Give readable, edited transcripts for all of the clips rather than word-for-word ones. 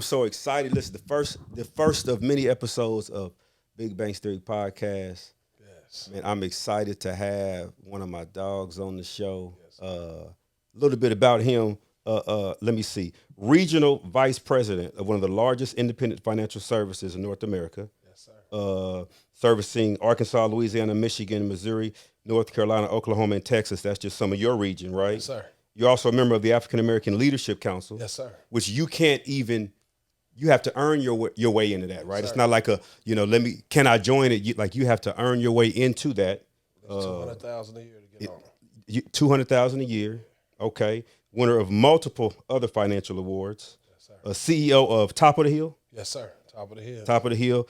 So excited. Listen, the first of many episodes of Big Bang Theory podcast. Yes. Man, I'm excited to have one of my dogs on the show. Yes. A little bit about him. Let me see. Regional Vice President of one of the largest independent financial services in North America, Yes, sir. servicing Arkansas, Louisiana, Michigan, Missouri, North Carolina, Oklahoma, and Texas. That's just some of your region, Yes, right? sir. You're also a member of the African American Leadership Council, Yes, sir. which you can't even you have to earn your way into that, Yes, right? It's sir. not like let me can I join it? You have to earn your way into that. That's 200,000 a year to get on. 200,000 a year, okay. Winner of multiple other financial awards, Yes, sir. a CEO of Top of the Hill, Yes, sir. Top of the hill. Top of the Hill,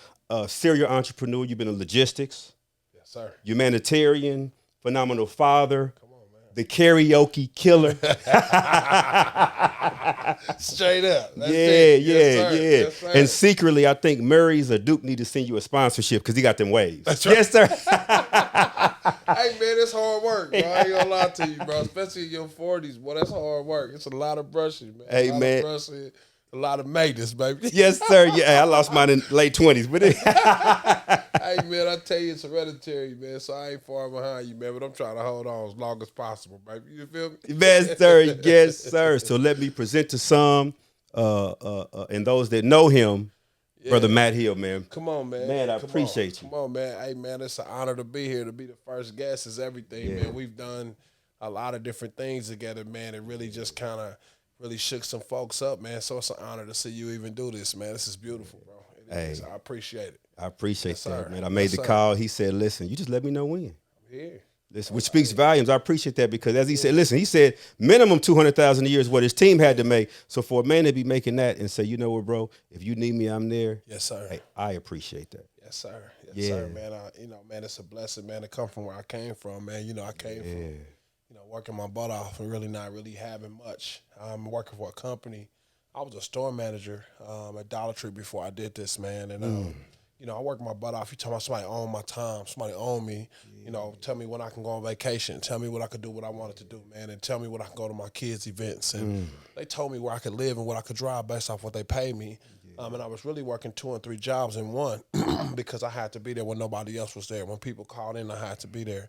serial entrepreneur. You've been in logistics, Yes, sir. humanitarian, phenomenal father, Come on, man. the karaoke killer. Straight up. That's Yeah, it. Yes, yeah, sir. yeah. Yes, sir. And secretly, I think Murray's or Duke need to send you a sponsorship because he got them waves. That's right. Yes, sir. Hey, man, it's hard work, bro. I ain't gonna lie to you, bro. Especially in your 40s, boy. That's hard work. It's a lot of brushing, man. Hey, a lot man. of brushing, a lot of maintenance, baby. Yes, sir. Yeah, I lost mine in late 20s, but Hey, man, I tell you, it's hereditary, man. So I ain't far behind you, man. But I'm trying to hold on as long as possible, baby. You feel me? yes, sir. Yes, sir. So let me present to some and those that know him, Brother Matt Hill, man. Come on, man. Man, I Come appreciate on. you. Come on, man. Hey, man, it's an honor to be here. To be the first guest is everything, Yeah. man. We've done a lot of different things together, man. It really just kind of really shook some folks up, man. So it's an honor to see you even do this, man. This is beautiful, bro. It is. Hey. I appreciate it. I appreciate Yes, that, sir. man. I made Yes, the sir. call. He said, listen, you just let me know when. I'm here. Listen, which speaks volumes. I appreciate that because, as he said, listen, he said minimum 200,000 a year is what his team had to make. So for a man to be making that and say, you know what, bro, if you need me, I'm there. Yes, sir. Hey, I appreciate that. Yes, sir. Yes, sir, Yeah. man. Man, it's a blessing, man, to come from where I came from, man. I came from, working my butt off and really not really having much. I'm working for a company. I was a store manager at Dollar Tree before I did this, man. And, I work my butt off. You talking about somebody own my time, somebody own me, tell me when I can go on vacation, tell me what I could do, what I wanted to do, man, and tell me when I can go to my kids' events. And they told me where I could live and what I could drive based off what they paid me. And I was really working 2 and 3 jobs in one because I had to be there when nobody else was there. When people called in, I had to be there.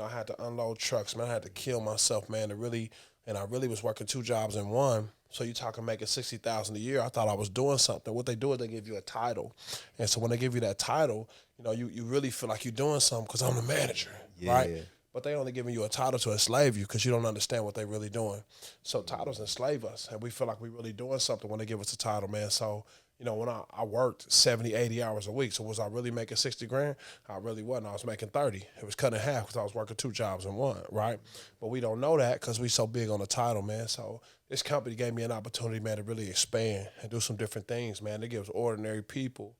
I had to unload trucks, man. I had to kill myself, man, and I really was working 2 jobs in one. So you talking making 60,000 a year? I thought I was doing something. What they do is they give you a title, and so when they give you that title, you really feel like you're doing something because I'm the manager, right? But they only giving you a title to enslave you because you don't understand what they really doing. So titles enslave us, and we feel like we really doing something when they give us a title, man. So when I worked 70, 80 hours a week, so was I really making 60 grand? I really wasn't. I was making 30. It was cut in half because I was working 2 jobs in one, right? But we don't know that because we so big on the title, man. So this company gave me an opportunity, man, to really expand and do some different things, man. It gives ordinary people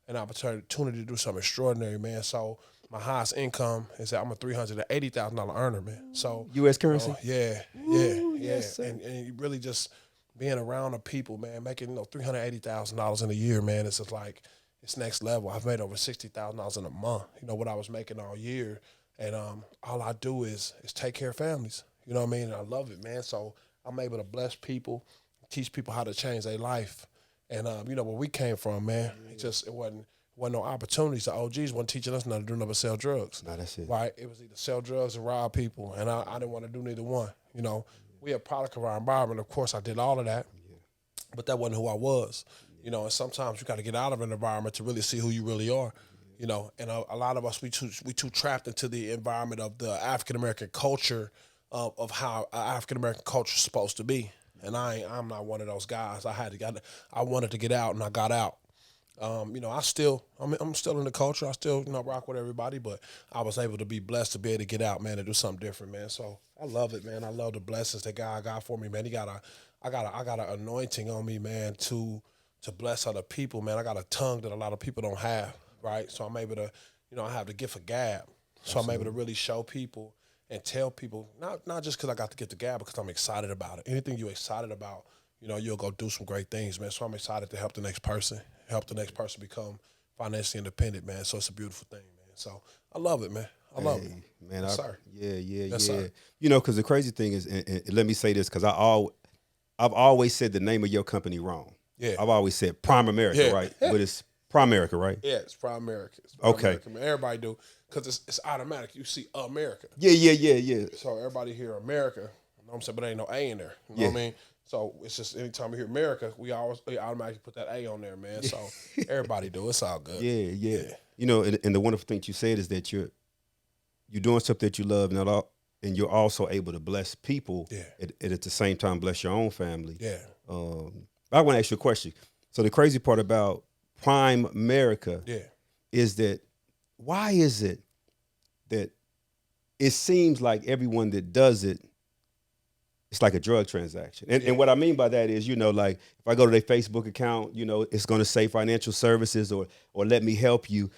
an opportunity to do something extraordinary, man. So my highest income is that I'm a $380,000 earner, man. So U.S. currency? yeah, yes, sir. and you really just being around the people, man, making $380,000 in a year, man. It's just like it's next level. I've made over $60,000 in a month. What I was making all year, and all I do is take care of families. You know what I mean? And I love it, man. So I'm able to bless people, teach people how to change their life. And where we came from, man, it wasn't no opportunities. The OGs wasn't teaching us nothing to do nothing but sell drugs. No, that's it. Right? It was either sell drugs or rob people, and I didn't want to do neither one. We a product of our environment. Of course, I did all of that, but that wasn't who I was. And sometimes you got to get out of an environment to really see who you really are. And a lot of us we too trapped into the environment of the African American culture of how African American culture is supposed to be. And I'm not one of those guys. I wanted to get out, and I got out. I'm still in the culture. I still rock with everybody, but I was able to be blessed to be able to get out, man, and do something different, man. So I love it, man. I love the blessings that God got for me, man. I got an anointing on me, man, to bless other people, man. I got a tongue that a lot of people don't have, right? So I'm able to, I have the gift of gab. So I'm able to really show people and tell people, not just because I got to get the gab, because I'm excited about it. Anything you're excited about, you'll go do some great things, man. So I'm excited to help the next person become financially independent, man. So it's a beautiful thing, man. So I love it, man. I love it. Man, Yes, sir. Yeah, Yes, yeah. sir. Because the crazy thing is, and let me say this, because I've always said the name of your company wrong. Yeah. I've always said Prime America, Yeah. right? But it's Primerica, right? Yeah, it's Prime America. It's Okay. America, man. Everybody do because it's automatic. You see America, Yeah. so everybody hear America. You know what I'm saying? But there ain't no A in there. You know Yeah. what I mean? So it's just anytime we hear America, we automatically put that A on there, man. So everybody do. It's all good. Yeah. You know, and the wonderful thing you said is that you're doing something that you love, and you're also able to bless people. Yeah. And at the same time bless your own family. Yeah. I want to ask you a question. So the crazy part about Prime America Yeah. is that why is it that it seems like everyone that does it, it's like a drug transaction. And what I mean by that is, like if I go to their Facebook account, it's going to say financial services or let me help you.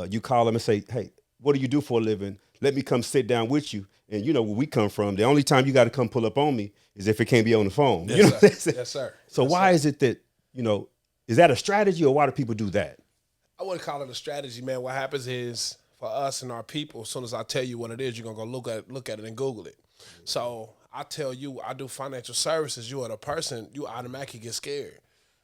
You call them and say, hey, what do you do for a living? Let me come sit down with you. And you know where we come from. The only time you got to come pull up on me is if it can't be on the phone. Yes, you know sir. what I'm saying? Yes, sir. So Yes, why sir. is it that, is that a strategy or why do people do that? I wouldn't call it a strategy, man. What happens is for us and our people, as soon as I tell you what it is, you're gonna go look at it and Google it. So I tell you I do financial services, you are the person, you automatically get scared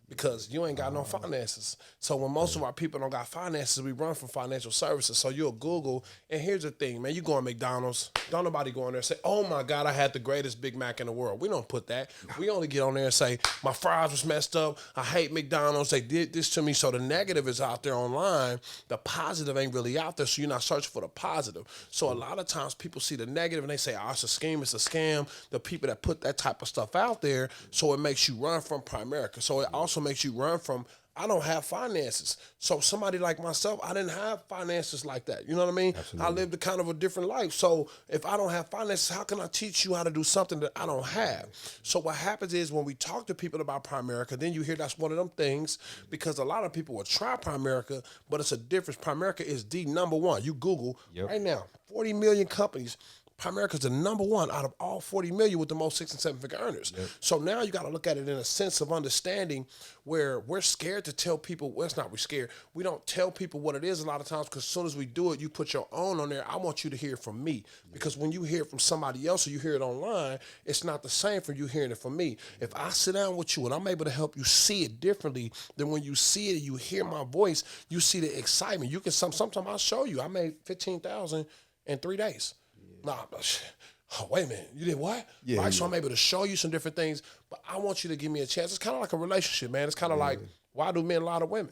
because you ain't got no finances. So when most of our people don't got finances, we run from financial services. So you'll Google, and here's the thing, man, you go to McDonald's, don't nobody go in there and say, oh my God, I had the greatest Big Mac in the world. We don't put that. We only get on there and say, my fries was messed up, I hate McDonald's, they did this to me. So the negative is out there online, the positive ain't really out there, so you're not searching for the positive. So a lot of times people see the negative and they say, oh, it's a scheme, it's a scam. The people that put that type of stuff out there, so it makes you run from Primerica. So it also makes you run from, I don't have finances. So somebody like myself, I didn't have finances like that. You know what I mean? Absolutely. I lived a kind of a different life. So if I don't have finances, how can I teach you how to do something that I don't have? So what happens is when we talk to people about Primerica, then you hear that's one of them things because a lot of people will try Primerica, but it's a difference. Primerica is the number one. You Google right now, 40 million companies. Primerica is the number one out of all 40 million with the most 6 and 7 figure earners. Yep. So now you got to look at it in a sense of understanding where we're scared to tell people, well, it's not we're scared. We don't tell people what it is a lot of times because as soon as we do it, you put your own on there. I want you to hear it from me because when you hear it from somebody else or you hear it online, it's not the same for you hearing it from me. If I sit down with you and I'm able to help you see it differently than when you see it, you hear my voice, you see the excitement. You can sometimes I'll show you. I made $15,000 in 3 days. Nah, oh, wait a minute. You did what? Yeah, right. So I'm able to show you some different things, but I want you to give me a chance. It's kind of like a relationship, man. It's kind of like, why do men lie to women?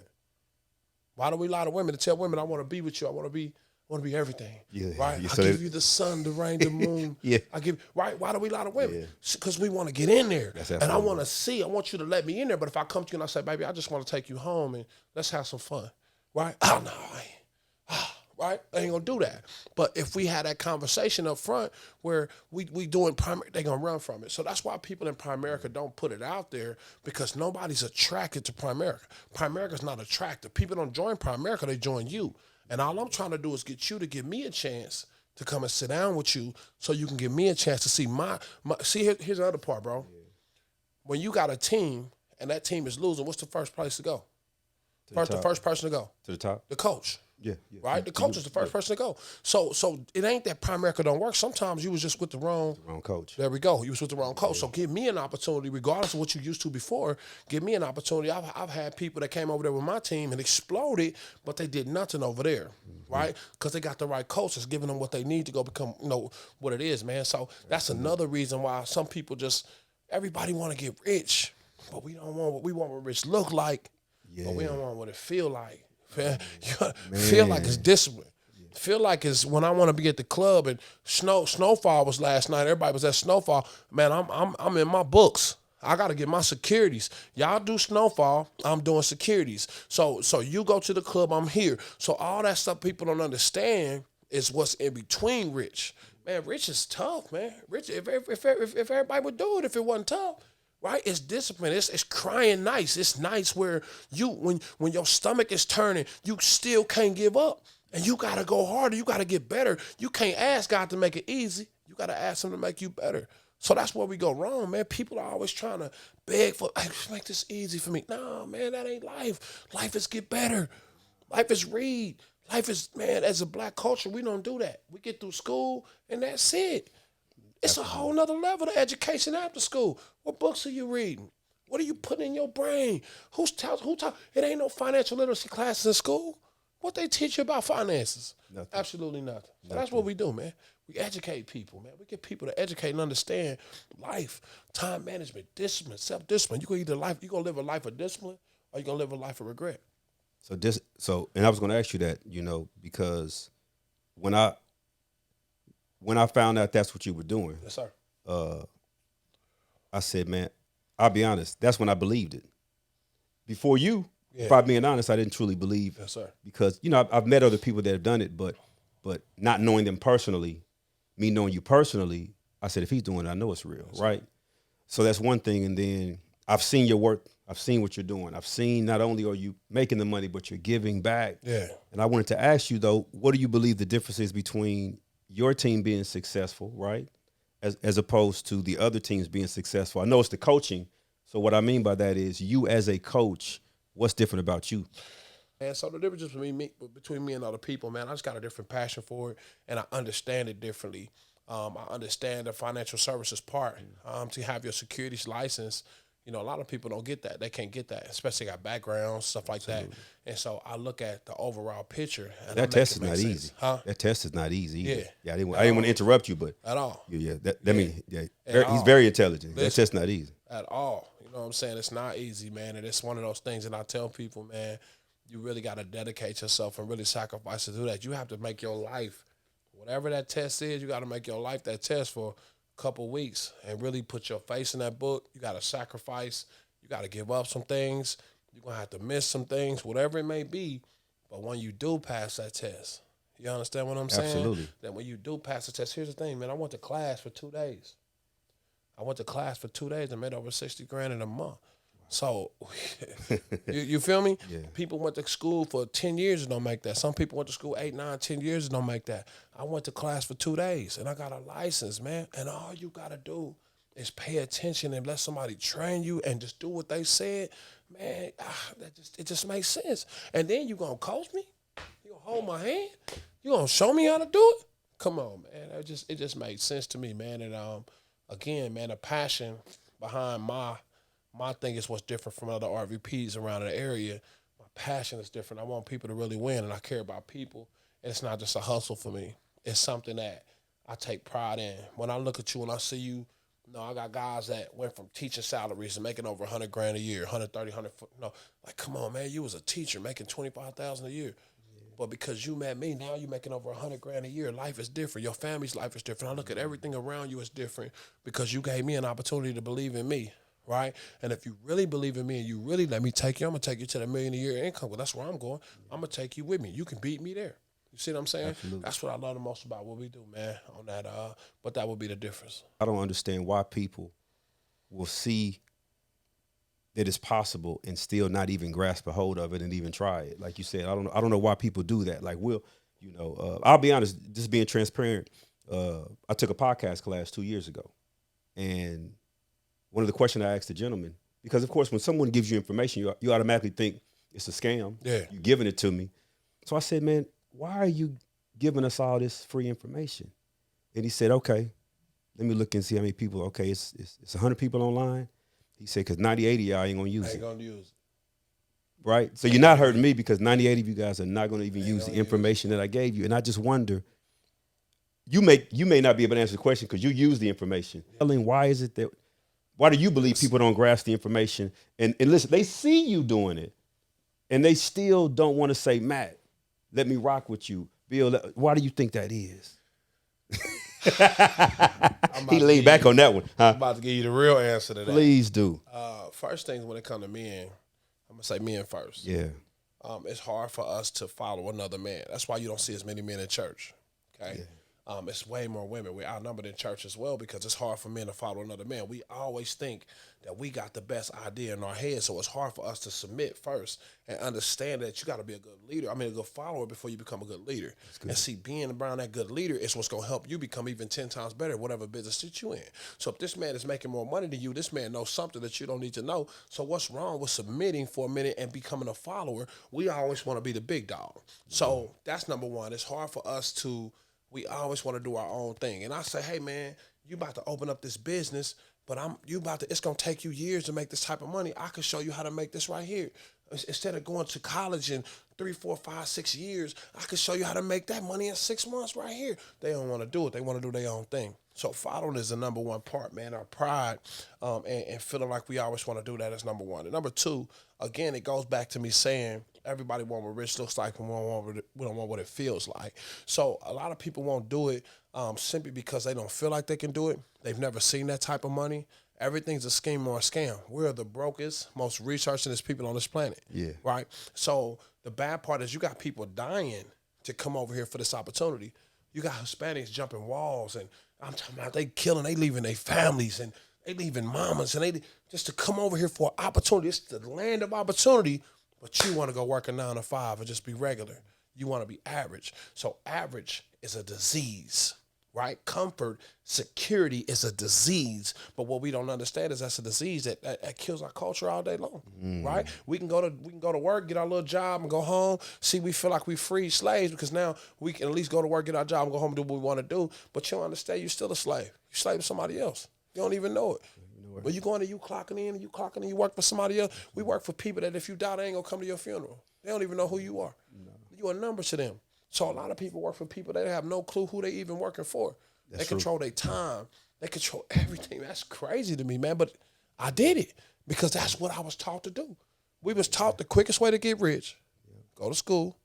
Why do we lie to women to tell women I want to be with you? I want to be everything. Yeah, right. I give you the sun, the rain, the moon. I give right. Why do we lie to women? Because we want to get in there, and I want to see. I want you to let me in there. But if I come to you and I say, baby, I just want to take you home and let's have some fun, right? Oh no, I ain't. Right? They ain't gonna do that. But if we had that conversation up front where we doing Primerica, they gonna run from it. So that's why people in Primerica don't put it out there because nobody's attracted to Primerica. Primerica's not attractive. People don't join Primerica, they join you. And all I'm trying to do is get you to give me a chance to come and sit down with you so you can give me a chance to see here's the other part, bro. When you got a team and that team is losing, what's the first place to go? The first person to go. To the top? The coach. Yeah. Right? The coach is the first person to go. So it ain't that Primerica don't work. Sometimes you was just with the wrong coach. There we go. You was with the wrong coach. So give me an opportunity, regardless of what you used to before, give me an opportunity. I've had people that came over there with my team and exploded, but they did nothing over there, right? Because they got the right coach that's giving them what they need to go become, what it is, man. So that's another reason why some people everybody want to get rich, but we want what rich look like, but we don't want what it feel like. Feel like it's discipline. Feel like it's when I want to be at the club and Snowfall was last night. Everybody was at Snowfall. Man, I'm in my books. I got to get my securities. Y'all do Snowfall, I'm doing securities. So you go to the club, I'm here. So all that stuff people don't understand is what's in between rich. Man, rich is tough, man. Rich, if everybody would do it if it wasn't tough. Right? It's discipline. It's crying nice. It's nice where when your stomach is turning, you still can't give up. And you got to go harder. You got to get better. You can't ask God to make it easy. You got to ask him to make you better. So that's where we go wrong, man. People are always trying to beg for, hey, make this easy for me. No, man, that ain't life. Life is get better. Life is read. Life is, man, as a black culture, we don't do that. We get through school and that's it. It's a whole nother level of education after school. What books are you reading? What are you putting in your brain? Who taught? It ain't no financial literacy classes in school. What they teach you about finances? Nothing. Absolutely nothing. So that's what we do, man. We educate people, man. We get people to educate and understand life, time management, discipline, self-discipline. You gonna live a life of discipline, or you gonna live a life of regret. And I was gonna ask you that, because when I found out that's what you were doing, Yes, sir. I said, man, I'll be honest, that's when I believed it. Before you, Yeah. if I'm being honest, I didn't truly believe. Yes, sir. Because I've met other people that have done it, but not knowing them personally, me knowing you personally, I said, if he's doing it, I know it's real, right? So that's one thing. And then I've seen your work. I've seen what you're doing. I've seen not only are you making the money, but you're giving back. Yeah. And I wanted to ask you, though, what do you believe the difference is between your team being successful, right, as opposed to the other teams being successful? I know it's the coaching. So what I mean by that is you as a coach, what's different about you? And so the difference between me and other people, man, I just got a different passion for it, and I understand it differently. I understand the financial services part. To have your securities license, a lot of people don't get that. They can't get that, especially got backgrounds, stuff like that. And so I look at the overall picture. And that test is not easy. Huh? That test is not easy either. Yeah. I didn't want to interrupt you, but At all. He's very intelligent. That test not easy. At all. You know what I'm saying? It's not easy, man. And it's one of those things that I tell people, man, you really got to dedicate yourself and really sacrifice to do that. You have to make your life, whatever that test is, you got to make your life that test for a couple weeks and really put your face in that book. You got to sacrifice. You got to give up some things. You're going to have to miss some things, whatever it may be. But when you do pass that test, you understand what I'm saying? Absolutely. That when you do pass the test, here's the thing, man. I went to class for 2 days. And made over $60,000 in a month. So, you feel me? Yeah. People went to school for 10 years and don't make that. Some people went to school 8, 9, 10 years and don't make that. I went to class for 2 days and I got a license, man. And all you got to do is pay attention and let somebody train you and just do what they said. Man, it just makes sense. And then you going to coach me? You going to hold my hand? You going to show me how to do it? Come on, man. It just made sense to me, man. And again, man, the passion behind my thing is what's different from other RVPs around the area. My passion is different. I want people to really win, and I care about people. And it's not just a hustle for me. It's something that I take pride in. When I look at you and I see you, I got guys that went from teaching salaries and making over $100,000 a year, 130, 100. Like, come on, man, you was a teacher making $25,000 a year. But because you met me, now you're making over $100,000 a year. Life is different. Your family's life is different. I look at everything around you as different because you gave me an opportunity to believe in me. Right? And if you really believe in me and you really let me take you, I'm going to take you to the $1 million a year income. Well, that's where I'm going. I'm going to take you with me. You can beat me there. You see what I'm saying? Absolutely. That's what I love the most about what we do, man, on that. But that would be the difference. I don't understand why people will see that it's possible and still not even grasp a hold of it and even try it. Like you said, I don't know why people do that. Like, I'll be honest, just being transparent. I took a podcast class 2 years ago, and one of the questions I asked the gentleman, because of course when someone gives you information, you automatically think it's a scam. Yeah. You're giving it to me. So I said, man, why are you giving us all this free information? And he said, okay, let me look and see how many people. Okay, it's 100 people online. He said, because 90, 80 of y'all ain't going to use it. Ain't going to use it. Right? So you're not hurting me because 90, 80 of you guys are not going to even use the information that I gave you. And I just wonder, you may not be able to answer the question because you use the information. Why do you believe people don't grasp the information? And listen, they see you doing it, and they still don't want to say, Matt, let me rock with you. Bill, why do you think that is? He leaned back on that one. Huh? I'm about to give you the real answer to that. Please do. First things when it comes to men, I'm going to say men first. Yeah. It's hard for us to follow another man. That's why you don't see as many men in church. Okay? Yeah. It's way more women. We're outnumbered in church as well because it's hard for men to follow another man. We always think that we got the best idea in our head, so it's hard for us to submit first and understand that you got to be a good leader. A good follower before you become a good leader. And see, being around that good leader is what's going to help you become even 10 times better at whatever business that you in. So if this man is making more money than you, this man knows something that you don't need to know. So what's wrong with submitting for a minute and becoming a follower? We always want to be the big dog. So that's number one. It's hard for us to... We always want to do our own thing. And I say, hey, man, you about to open up this business. but it's gonna take you years to make this type of money. I can show you how to make this right here. Instead of going to college in 3, 4, 5, 6 years, I can show you how to make that money in 6 months right here. They don't want to do it. They want to do their own thing. So following is the number one part, man. Our pride and feeling like we always want to do that is number one. And number two, again, it goes back to me saying everybody want what rich looks like and we don't want what it feels like. So a lot of people won't do it simply because they don't feel like they can do it. They've never seen that type of money. Everything's a scheme or a scam. We're the brokest, most researchingest people on this planet. Yeah. Right? So the bad part is you got people dying to come over here for this opportunity. You got Hispanics jumping walls, and I'm talking about they killing, they leaving their families, and they leaving mamas, and they just to come over here for an opportunity. It's the land of opportunity, but you want to go work a 9 to 5 and just be regular. You want to be average. So average is a disease. Right? Comfort, security is a disease. But what we don't understand is that's a disease that kills our culture all day long. Right? We can go to work, get our little job, and go home. See, we feel like we free slaves because now we can at least go to work, get our job, and go home and do what we want to do. But you don't understand, you're still a slave. You're slave to somebody else. You don't even know it. But you going to you clocking in, you work for somebody else. We work for people that if you die, they ain't gonna come to your funeral. They don't even know who you are. No. You're a number to them. So a lot of people work for people that have no clue who they even working for. They control their time. They control everything. That's crazy to me, man. But I did it because that's what I was taught to do. We was taught the quickest way to get rich, go to school,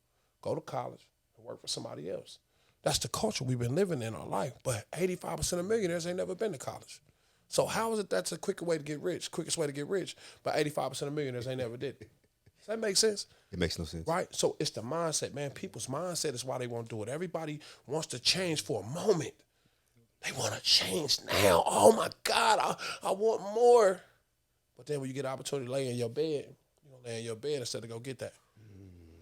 go to college, and work for somebody else. That's the culture we've been living in our life. But 85% of millionaires ain't never been to college. So how is it that's a quicker way to get rich, quickest way to get rich, but 85% of millionaires ain't never did it? Does that make sense? It makes no sense. Right? So it's the mindset, man. People's mindset is why they won't do it. Everybody wants to change for a moment. They want to change now. Oh, my God, I want more. But then when you get an opportunity to lay in your bed, you're going to lay in your bed instead of go get that.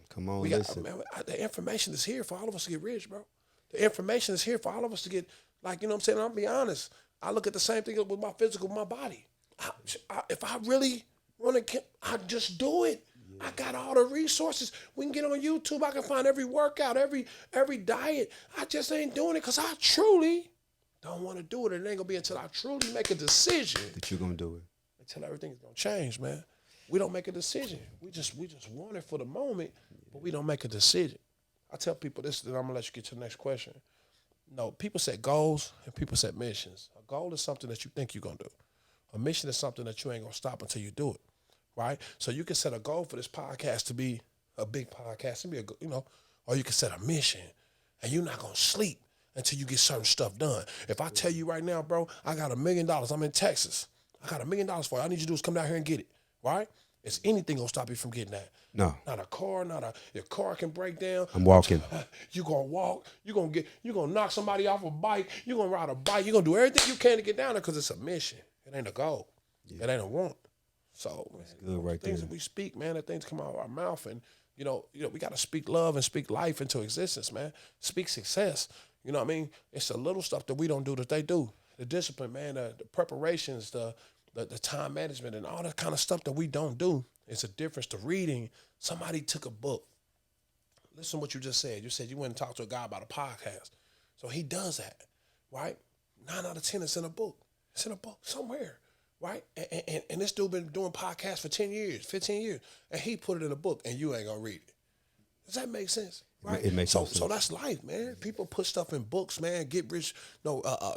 Come on, listen. The information is here for all of us to get rich, bro. The information is here for all of us to get, like, you know what I'm saying? I'll be honest. I look at the same thing with my physical, my body. If I really want to, I just do it. I got all the resources. We can get on YouTube. I can find every workout, every diet. I just ain't doing it because I truly don't want to do it. And it ain't going to be until I truly make a decision that you're going to do it. Until everything's going to change, man. We don't make a decision. We just want it for the moment, but we don't make a decision. I tell people this, then I'm going to let you get to the next question. No, people set goals and people set missions. A goal is something that you think you're going to do. A mission is something that you ain't going to stop until you do it. Right? So you can set a goal for this podcast to be a big podcast, and be or you can set a mission, and you're not gonna sleep until you get certain stuff done. If I tell you right now, bro, I got $1 million. I'm in Texas. I got $1 million for you. All I need you to do is come down here and get it. Right? Is anything gonna stop you from getting that? No. Not a car. Your car can break down. I'm walking. You gonna walk. You gonna knock somebody off a bike. You gonna ride a bike. You gonna do everything you can to get down there because it's a mission. It ain't a goal. Yeah. It ain't a want. So that's good right things there. that we speak, man, the things come out of our mouth, and we got to speak love and speak life into existence, man. Speak success. You know what I mean? It's the little stuff that we don't do that they do. The discipline, man, the preparations, the time management, and all that kind of stuff that we don't do. It's a difference to reading. Somebody took a book. Listen to what you just said. You said you went and talked to a guy about a podcast. So he does that, right? 9 out of 10 is in a book. It's in a book somewhere. Right? And this dude been doing podcasts for 10 years, 15 years, and he put it in a book, and you ain't gonna read it. Does that make sense? Right? It makes sense. So that's life, man. People put stuff in books, man. Get rich,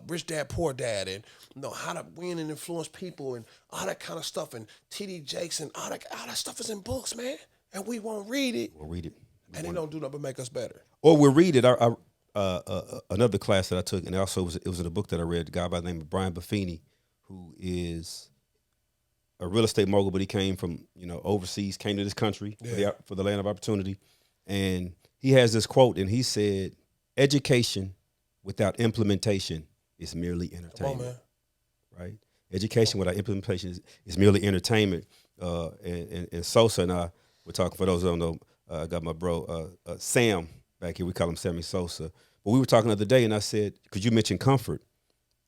Rich Dad, Poor Dad, and how to win and influence people, and all that kind of stuff, and T.D. Jakes, and all that stuff is in books, man. And we won't read it. We'll read it. And they don't do nothing but make us better. Or we'll read it. Another class that I took, and also it was in a book that I read, a guy by the name of Brian Buffini, who is a real estate mogul, but he came from, overseas, came to this country for the land of opportunity. And he has this quote, and he said, education without implementation is merely entertainment. Come on, man. Right? Education without implementation is merely entertainment. And Sosa and I were talking, for those who don't know, I got my bro, Sam back here. We call him Sammy Sosa. But we were talking the other day, and I said, because you mentioned comfort,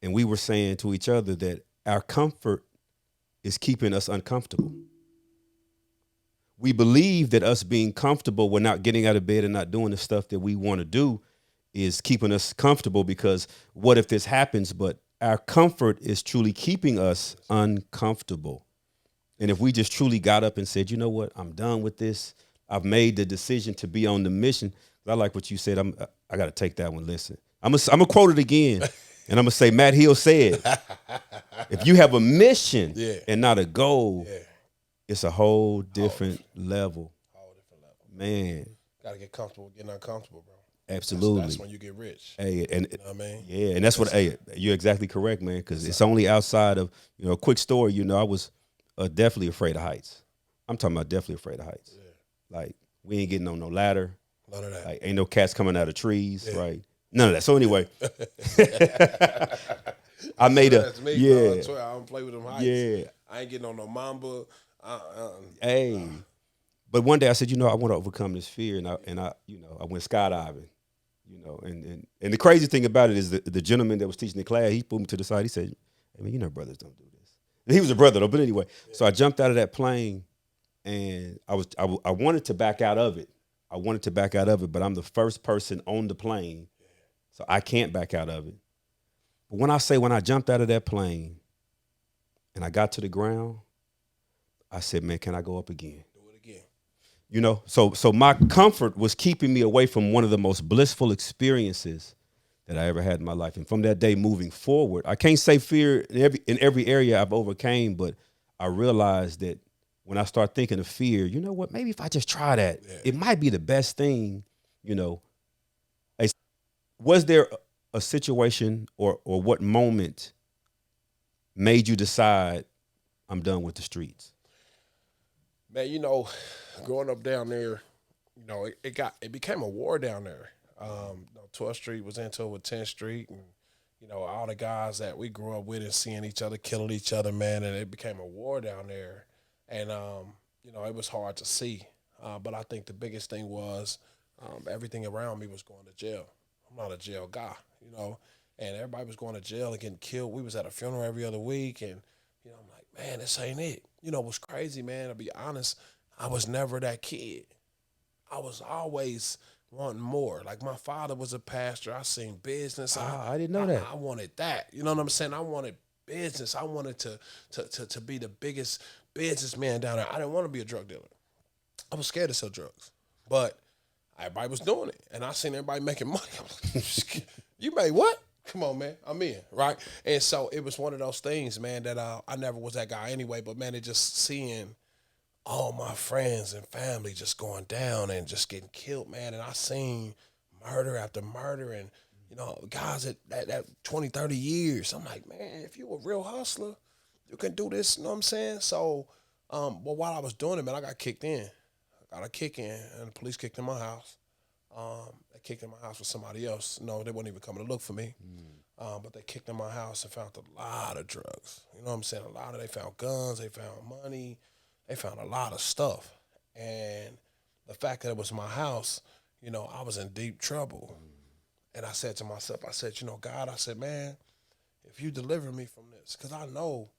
and we were saying to each other that our comfort is keeping us uncomfortable. We believe that us being comfortable, we're not getting out of bed and not doing the stuff that we want to do, is keeping us comfortable, because what if this happens, but our comfort is truly keeping us uncomfortable. And if we just truly got up and said, you know what, I'm done with this. I've made the decision to be on the mission. I like what you said. I got to take that one. Listen, I'm gonna quote it again, and I'm gonna say Matt Hill said, "If you have a mission and not a goal, it's a whole different level." Man, gotta get comfortable with getting uncomfortable, bro. Absolutely. That's when you get rich. Hey, and you know what I mean? Yeah, and that's what. Hey, you're exactly correct, man. Because it's only outside of a quick story. I was definitely afraid of heights. I'm talking about definitely afraid of heights. Yeah. Like we ain't getting on no ladder. None of that. Like ain't no cats coming out of trees, right? None of that. So anyway, I made that's me, bro. I don't play with them heights. Yeah, I ain't getting on no mamba. Hey. But one day I said, I want to overcome this fear, and I went skydiving, and the crazy thing about it is the gentleman that was teaching the class, he pulled me to the side. He said, "Hey man, brothers don't do this." And he was a brother though, but anyway, so I jumped out of that plane, and I wanted to back out of it. But I'm the first person on the plane, so I can't back out of it. But when I jumped out of that plane, and I got to the ground, I said, "Man, can I go up again?" So my comfort was keeping me away from one of the most blissful experiences that I ever had in my life. And from that day moving forward, I can't say fear in every area I've overcame, but I realized that when I start thinking of fear, you know what, maybe if I just try that, it might be the best thing, Was there a situation or what moment made you decide I'm done with the streets? Man, growing up down there, it became a war down there. 12th Street was into it with 10th Street, and all the guys that we grew up with and seeing each other killing each other, man, and it became a war down there. And it was hard to see. But I think the biggest thing was everything around me was going to jail. I'm not a jail guy, and everybody was going to jail and getting killed. We was at a funeral every other week, and I'm like, man, this ain't it. It was crazy, man. To be honest, I was never that kid. I was always wanting more. Like my father was a pastor. I seen business. I didn't know that. I wanted that. You know what I'm saying? I wanted business. I wanted to be the biggest businessman down there. I didn't want to be a drug dealer. I was scared to sell drugs, but everybody was doing it, and I seen everybody making money. I was like, you made what? Come on, man. I'm in, right? And so it was one of those things, man, that I never was that guy anyway, but, man, it just seeing all my friends and family just going down and just getting killed, man, and I seen murder after murder and, guys that 20, 30 years. I'm like, man, if you a real hustler, you can do this, you know what I'm saying? So, but while I was doing it, man, I got kicked in. I got a kick in, and the police kicked in my house. They kicked in my house with somebody else. No, they weren't even coming to look for me. But they kicked in my house and found a lot of drugs. You know what I'm saying? They found guns, they found money, they found a lot of stuff. And the fact that it was my house, I was in deep trouble. And I said to myself, God, I said, man, if you deliver me from this, because I know,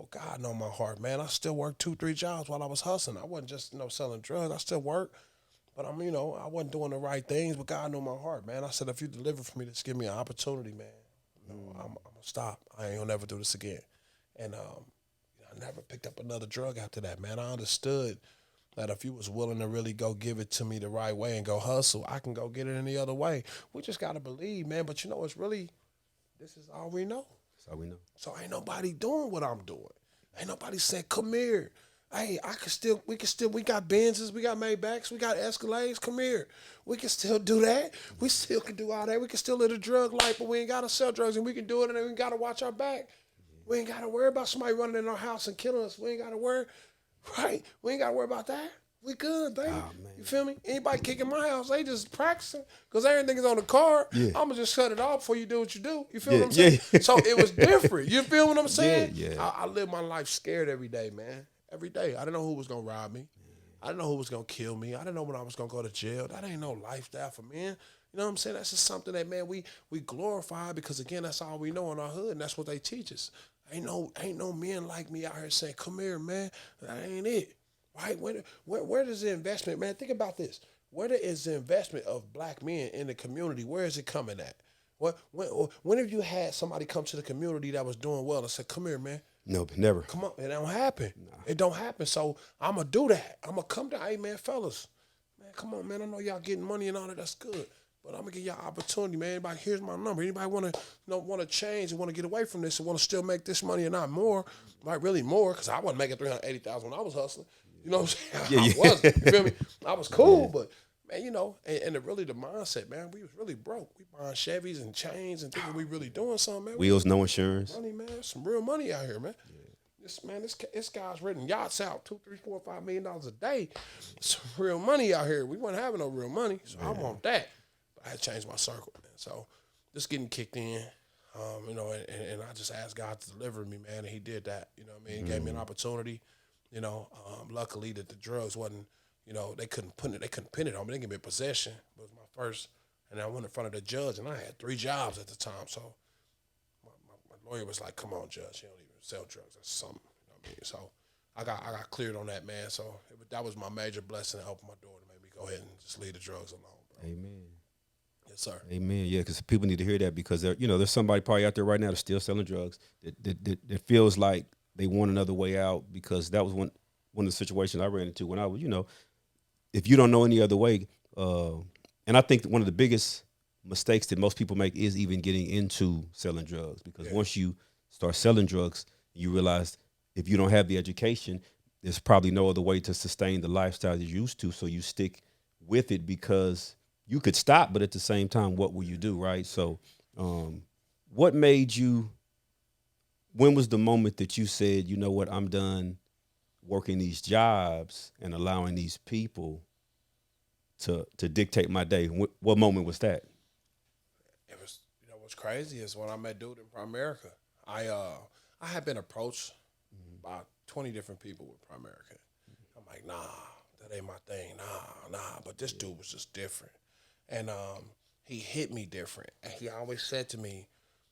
God know my heart, man. I still worked 2-3 jobs while I was hustling. I wasn't just, selling drugs. I still worked. But I wasn't doing the right things, but God knew my heart, man. I said, if you deliver for me, just give me an opportunity, man. I'm going to stop. I ain't going to never do this again. And I never picked up another drug after that, man. I understood that if you was willing to really go give it to me the right way and go hustle, I can go get it any other way. We just got to believe, man. But it's really, this is all we know. That's all we know. So ain't nobody doing what I'm doing. Ain't nobody saying, come here. Hey, we got Benzes, we got Maybachs, we got Escalades, come here. We can still do that. We still can do all that. We can still live a drug life, but we ain't got to sell drugs, and we can do it, and we ain't got to watch our back. We ain't got to worry about somebody running in our house and killing us. We ain't got to worry, right? We ain't got to worry about that. We good, baby. Oh, you feel me? Anybody kicking my house, they just practicing because everything is on the card. Yeah. I'm going to just shut it off before you do what you do. You feel what I'm saying? Yeah. So it was different. You feel what I'm saying? Yeah. I live my life scared every day, man. Every day. I didn't know who was going to rob me. I didn't know who was going to kill me. I didn't know when I was going to go to jail. That ain't no lifestyle for men. You know what I'm saying? That's just something that, man, we glorify because, again, that's all we know in our hood, and that's what they teach us. Ain't no men like me out here saying, come here, man. That ain't it. Right? Where does the investment, man? Think about this. Where is the investment of black men in the community? Where is it coming at? When have you had somebody come to the community that was doing well and said, "Come here, man. No, never. Come on." It don't happen. It don't happen. So I'm gonna do that. I'm gonna come down. Hey, man, fellas, man, come on, man. I know y'all getting money and all that. That's good. But I'm gonna give y'all opportunity, man. Anybody, here's my number. Anybody want to change and want to get away from this and want to still make this money and not more, like really more, because I wasn't making $380,000 when I was hustling. You know what I'm saying? Yeah, I was. You feel me? I was cool, but man, you know, and the mindset, man, we was really broke. We buying Chevys and chains and thinking we really doing something, man. Wheels, no insurance. Money, man. Some real money out here, man. This guy's renting yachts out $2, $3, $4, $5 million a day. Some real money out here. We wasn't having no real money, so I want that. But I had to change my circle, man. So just getting kicked in, you know, and I just asked God to deliver me, man, and He did that. You know what I mean? He gave me an opportunity. You know, luckily that the drugs wasn't, you know, they couldn't pin it on me. They gave me a possession. It was my first, and I went in front of the judge, and I had 3 jobs at the time. So my lawyer was like, "Come on, judge, you don't even sell drugs. That's something." You know what I mean? So I got cleared on that, man. So that was my major blessing to open my door to make me go ahead and just leave the drugs alone, bro. Amen. Yes, sir. Amen. Yeah, because people need to hear that because you know there's somebody probably out there right now that's still selling drugs that feels like they want another way out because that was one of the situations I ran into when I was, you know, if you don't know any other way, and I think one of the biggest mistakes that most people make is even getting into selling drugs because once you start selling drugs, you realize if you don't have the education, there's probably no other way to sustain the lifestyle you're used to. So you stick with it because you could stop, but at the same time, what will you do, right? So what made you, when was the moment that you said, you know what, I'm done working these jobs and allowing these people to dictate my day? What moment was that? It was, you know, what's crazy is when I met dude in Primerica. I had been approached by 20 different people with Primerica. I'm like, nah, that ain't my thing. Nah. But this dude was just different. And he hit me different. And he always said to me,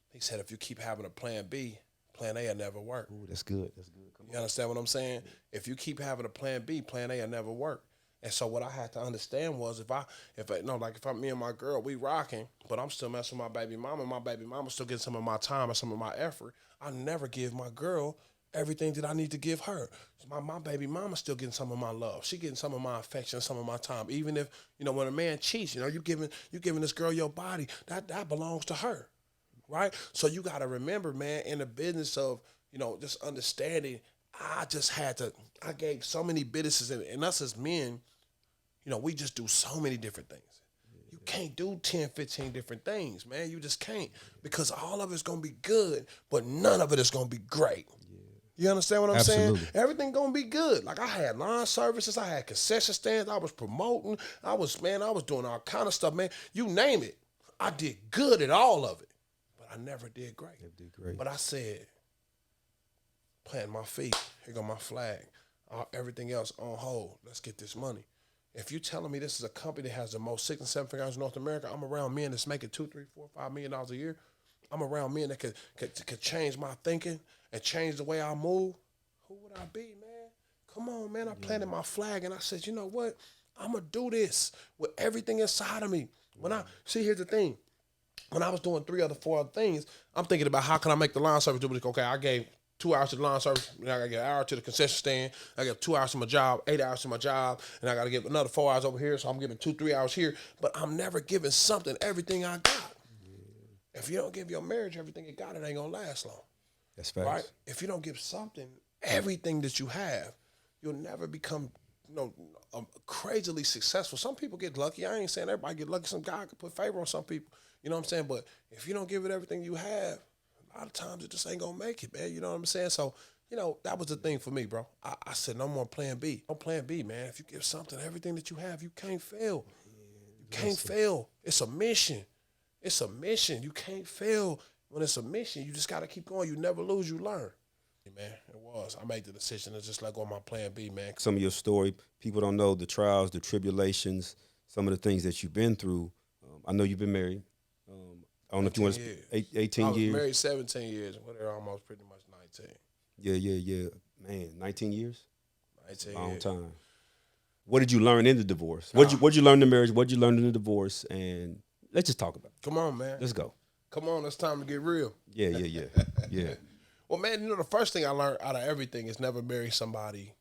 he said, if you keep having a plan B, plan A will never work. Ooh, that's good. That's good. Come on. You understand what I'm saying? If you keep having a plan B, plan A will never work. And so what I had to understand was if I'm me and my girl, we rocking, but I'm still messing with my baby mama still getting some of my time and some of my effort, I never give my girl everything that I need to give her. My baby mama still getting some of my love. She getting some of my affection, some of my time. Even if, you know, when a man cheats, you know, you giving this girl your body, that belongs to her. Right? So you gotta remember, man, in the business of, you know, just understanding, I gave so many businesses and us as men, you know, we just do so many different things. You can't do 10, 15 different things, man. You just can't because all of it's going to be good, but none of it is going to be great. You understand what I'm Absolutely. saying? Everything going to be good. Like I had line services, I had concession stands, I was promoting, I was doing all kind of stuff, man. You name it. I did good at all of it, but I never did great. But I said, planting my feet, here go my flag. Everything else on hold. Let's get this money. If you're telling me this is a company that has the most 6 and 7 figures in North America, I'm around men that's making $2, $3, $4, $5 million a year. I'm around men that could change my thinking and change the way I move. Who would I be, man? Come on, man. I planted my flag and I said, you know what? I'm gonna do this with everything inside of me. Here's the thing. When I was doing 3 other 4 other things, I'm thinking about how can I make the line service do it. Okay, I gave 2 hours to the line service, and I gotta get an hour to the concession stand. I got 2 hours to my job, 8 hours to my job, and I gotta give another 4 hours over here. So I'm giving 2, 3 hours here, but I'm never giving something everything I got. Yeah. If you don't give your marriage everything it got, it ain't gonna last long. That's facts. Right? If you don't give something everything that you have, you'll never become, you know, crazily successful. Some people get lucky. I ain't saying everybody get lucky. Some guy could put favor on some people. You know what I'm saying? But if you don't give it everything you have, a lot of times it just ain't gonna make it, man. You know what I'm saying? So, you know, that was the thing for me, bro. I said no more plan B. No plan B, man. If you give something, everything that you have, you can't fail. You can't fail. It's a mission. It's a mission. You can't fail when it's a mission. You just gotta keep going. You never lose, you learn. Man, it was. I made the decision to just let go of my plan B, man. Some of your story, people don't know the trials, the tribulations, some of the things that you've been through. I know you've been married. I don't know if you want to 18 years. I was married 17 years. Well, they're almost pretty much 19. Yeah. Man, 19 years? 19 Long years. time. What did you learn in the divorce? What'd you learn in the marriage? What'd you learn in the divorce? And let's just talk about it. Come on, man. Let's go. Come on, it's time to get real. Yeah. Well, man, you know, the first thing I learned out of everything is never marry somebody,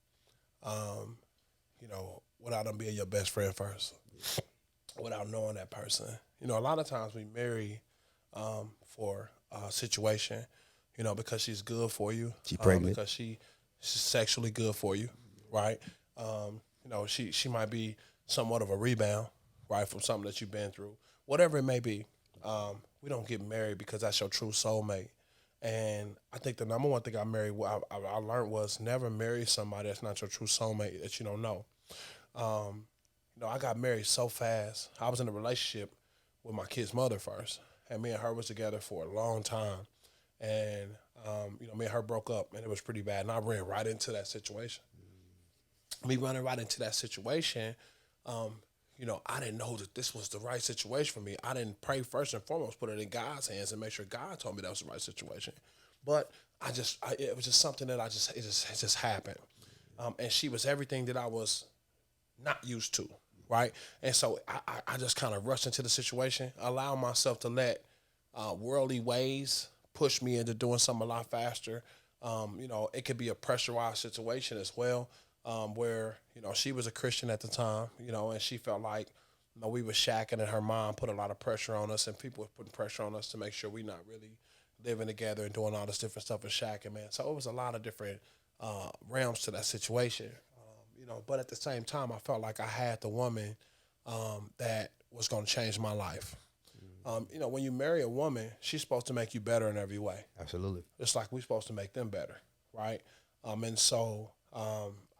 you know, without them being your best friend first, without knowing that person. You know, a lot of times we marry for a situation, you know, because she's good for you. She pregnant. Because she's sexually good for you, right? You know, she might be somewhat of a rebound, right, from something that you've been through. Whatever it may be, we don't get married because that's your true soulmate. And I think the number one thing I learned was never marry somebody that's not your true soulmate that you don't know. You know, I got married so fast. I was in a relationship with my kid's mother first, and me and her was together for a long time. And you know, me and her broke up, and it was pretty bad. And I ran right into that situation. Me running right into that situation, you know, I didn't know that this was the right situation for me. I didn't pray first and foremost, put it in God's hands and make sure God told me that was the right situation. But it was just something that it just happened. And she was everything that I was not used to, right? And so I just kind of rushed into the situation, allowed myself to let worldly ways push me into doing something a lot faster. You know, it could be a pressurized situation as well. Where, you know, she was a Christian at the time, you know, and she felt like, you know, we were shacking and her mom put a lot of pressure on us and people were putting pressure on us to make sure we're not really living together and doing all this different stuff with shacking, man. So it was a lot of different realms to that situation, you know, but at the same time, I felt like I had the woman that was going to change my life. You know, when you marry a woman, she's supposed to make you better in every way. Absolutely. Just like we're supposed to make them better, right? And so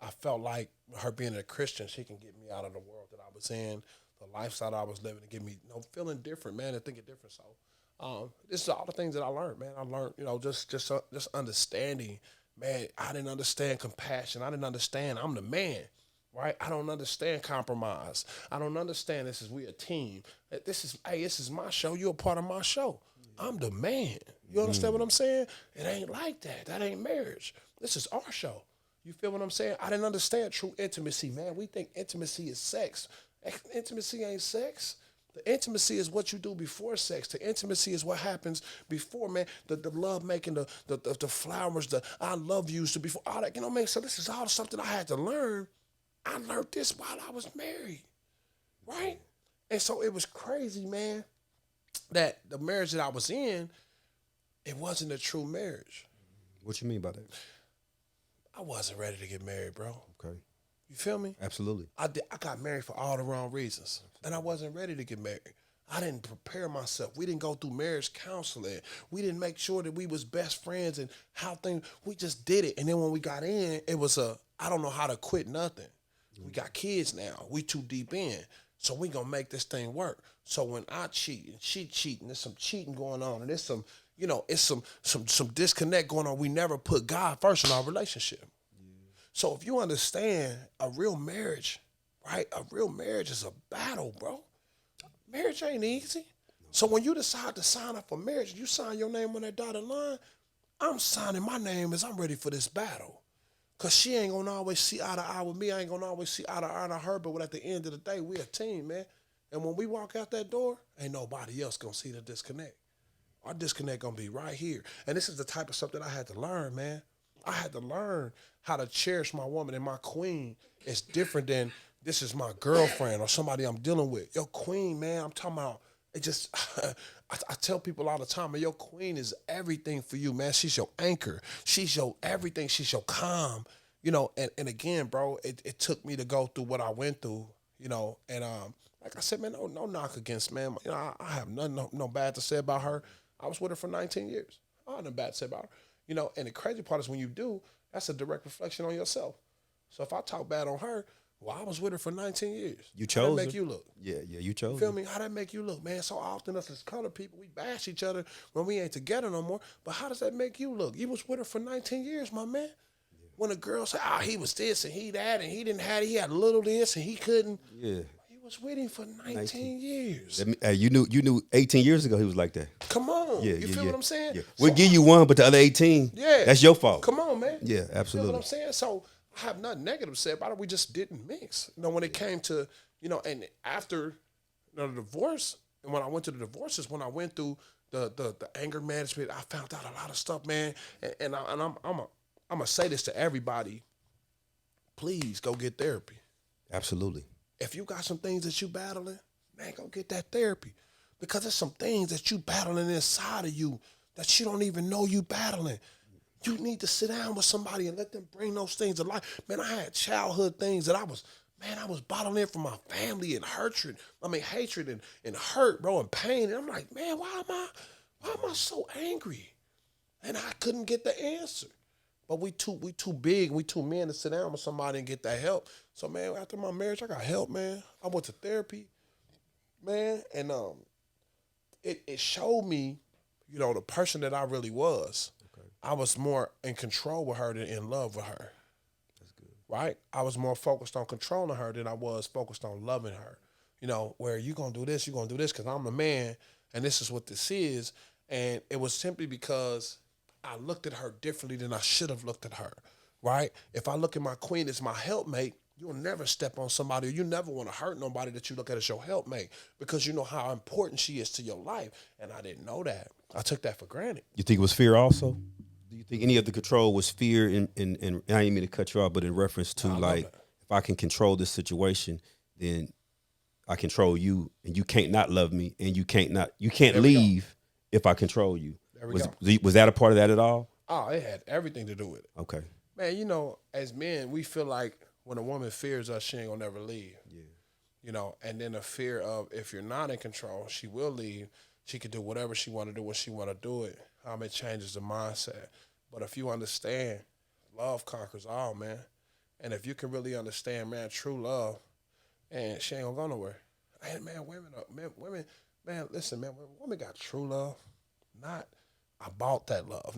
I felt like her being a Christian, she can get me out of the world that I was in, the lifestyle I was living, and get me, you know, feeling different, man, and thinking different. So this is all the things that I learned, man. I learned, you know, just understanding, man. I didn't understand compassion. I didn't understand I'm the man, right? I don't understand compromise. I don't understand we a team. This is my show. You're a part of my show. I'm the man. You understand what I'm saying? It ain't like that. That ain't marriage. This is our show. You feel what I'm saying? I didn't understand true intimacy, man. We think intimacy is sex. Intimacy ain't sex. The intimacy is what you do before sex. The intimacy is what happens before, man. The love making, the flowers, the I love yous to before all that. You know what I mean? So this is all something I had to learn. I learned this while I was married, right? And so it was crazy, man, that the marriage that I was in, it wasn't a true marriage. What you mean by that? I wasn't ready to get married, bro. Okay. You feel me? Absolutely. I got married for all the wrong reasons, and I wasn't ready to get married. I didn't prepare myself. We didn't go through marriage counseling. We didn't make sure that we was best friends and how things. We just did it, and then when we got in, it was I don't know how to quit nothing. We got kids now. We too deep in, so we gonna make this thing work. So when I cheat and she cheating, there's some cheating going on, and there's some. You know, it's some disconnect going on. We never put God first in our relationship. So if you understand a real marriage, right? A real marriage is a battle, bro. Marriage ain't easy. So when you decide to sign up for marriage, you sign your name on that dotted line, I'm signing my name as I'm ready for this battle. Because she ain't going to always see eye to eye with me. I ain't going to always see eye to eye to her. But at the end of the day, we a team, man. And when we walk out that door, ain't nobody else going to see the disconnect. Our disconnect gonna be right here. And this is the type of stuff that I had to learn, man. I had to learn how to cherish my woman, and my queen is different than this is my girlfriend or somebody I'm dealing with. Your queen, man, I'm talking about, it just, I tell people all the time, man, your queen is everything for you, man. She's your anchor. She's your everything. She's your calm. You know, and again, bro, it took me to go through what I went through, you know, and like I said, man, no knock against, man. You know, I have nothing, no bad to say about her. I was with her for 19 years. I had nothing bad to say about her. You know, and the crazy part is when you do, that's a direct reflection on yourself. So if I talk bad on her, well, I was with her for 19 years. You chose How that make you look? Yeah, you chose You feel me? How that make you look, man? So often us as colored people, we bash each other when we ain't together no more. But how does that make you look? You was with her for 19 years, my man. Yeah. When a girl say, he was this and he that and he didn't have it, he had a little this and he couldn't. Yeah. Was with him for 19 years. You knew 18 years ago he was like that. Come on. You feel what I'm saying? Yeah. We'll give you one, but the other 18, that's your fault. Come on, man. Yeah, absolutely. You know what I'm saying? So I have nothing negative to say about it. We just didn't mix. You know, when it came to, you know, and after the divorce, and when I went to the divorces, when I went through the anger management. I found out a lot of stuff, man. I'm gonna say this to everybody. Please go get therapy. Absolutely. If you got some things that you battling, man, go get that therapy. Because there's some things that you battling inside of you that you don't even know you battling. You need to sit down with somebody and let them bring those things to life. Man, I had childhood things that I was bottling in from my family and hatred and hurt, bro, and pain. And I'm like, man, why am I so angry? And I couldn't get the answer. But we too big, we too men to sit down with somebody and get that help. So man, after my marriage, I got help, man. I went to therapy, man, and it showed me, the person that I really was. Okay. I was more in control with her than in love with her. That's good. Right? I was more focused on controlling her than I was focused on loving her. Where you gonna do this, because I'm a man, and this is what this is. And it was simply because I looked at her differently than I should have looked at her, right? If I look at my queen as my helpmate, you'll never step on somebody, or you never want to hurt nobody that you look at as your helpmate, because you know how important she is to your life. And I didn't know that. I took that for granted. You think it was fear also? Do you think any of the control was fear and I didn't mean to cut you off, but in reference to if I can control this situation, then I control you, and you can't not love me, and you can't leave if I control you. Was that a part of that at all? Oh, it had everything to do with it. Okay. Man, as men, we feel like when a woman fears us, she ain't gonna never leave. Yeah. And then the fear of, if you're not in control, she will leave. She can do whatever she want to do when she want to do it. It changes the mindset. But if you understand, love conquers all, man. And if you can really understand, man, true love, and she ain't gonna go nowhere. And man, women, man, listen, man, when a woman got true love, not I bought that love,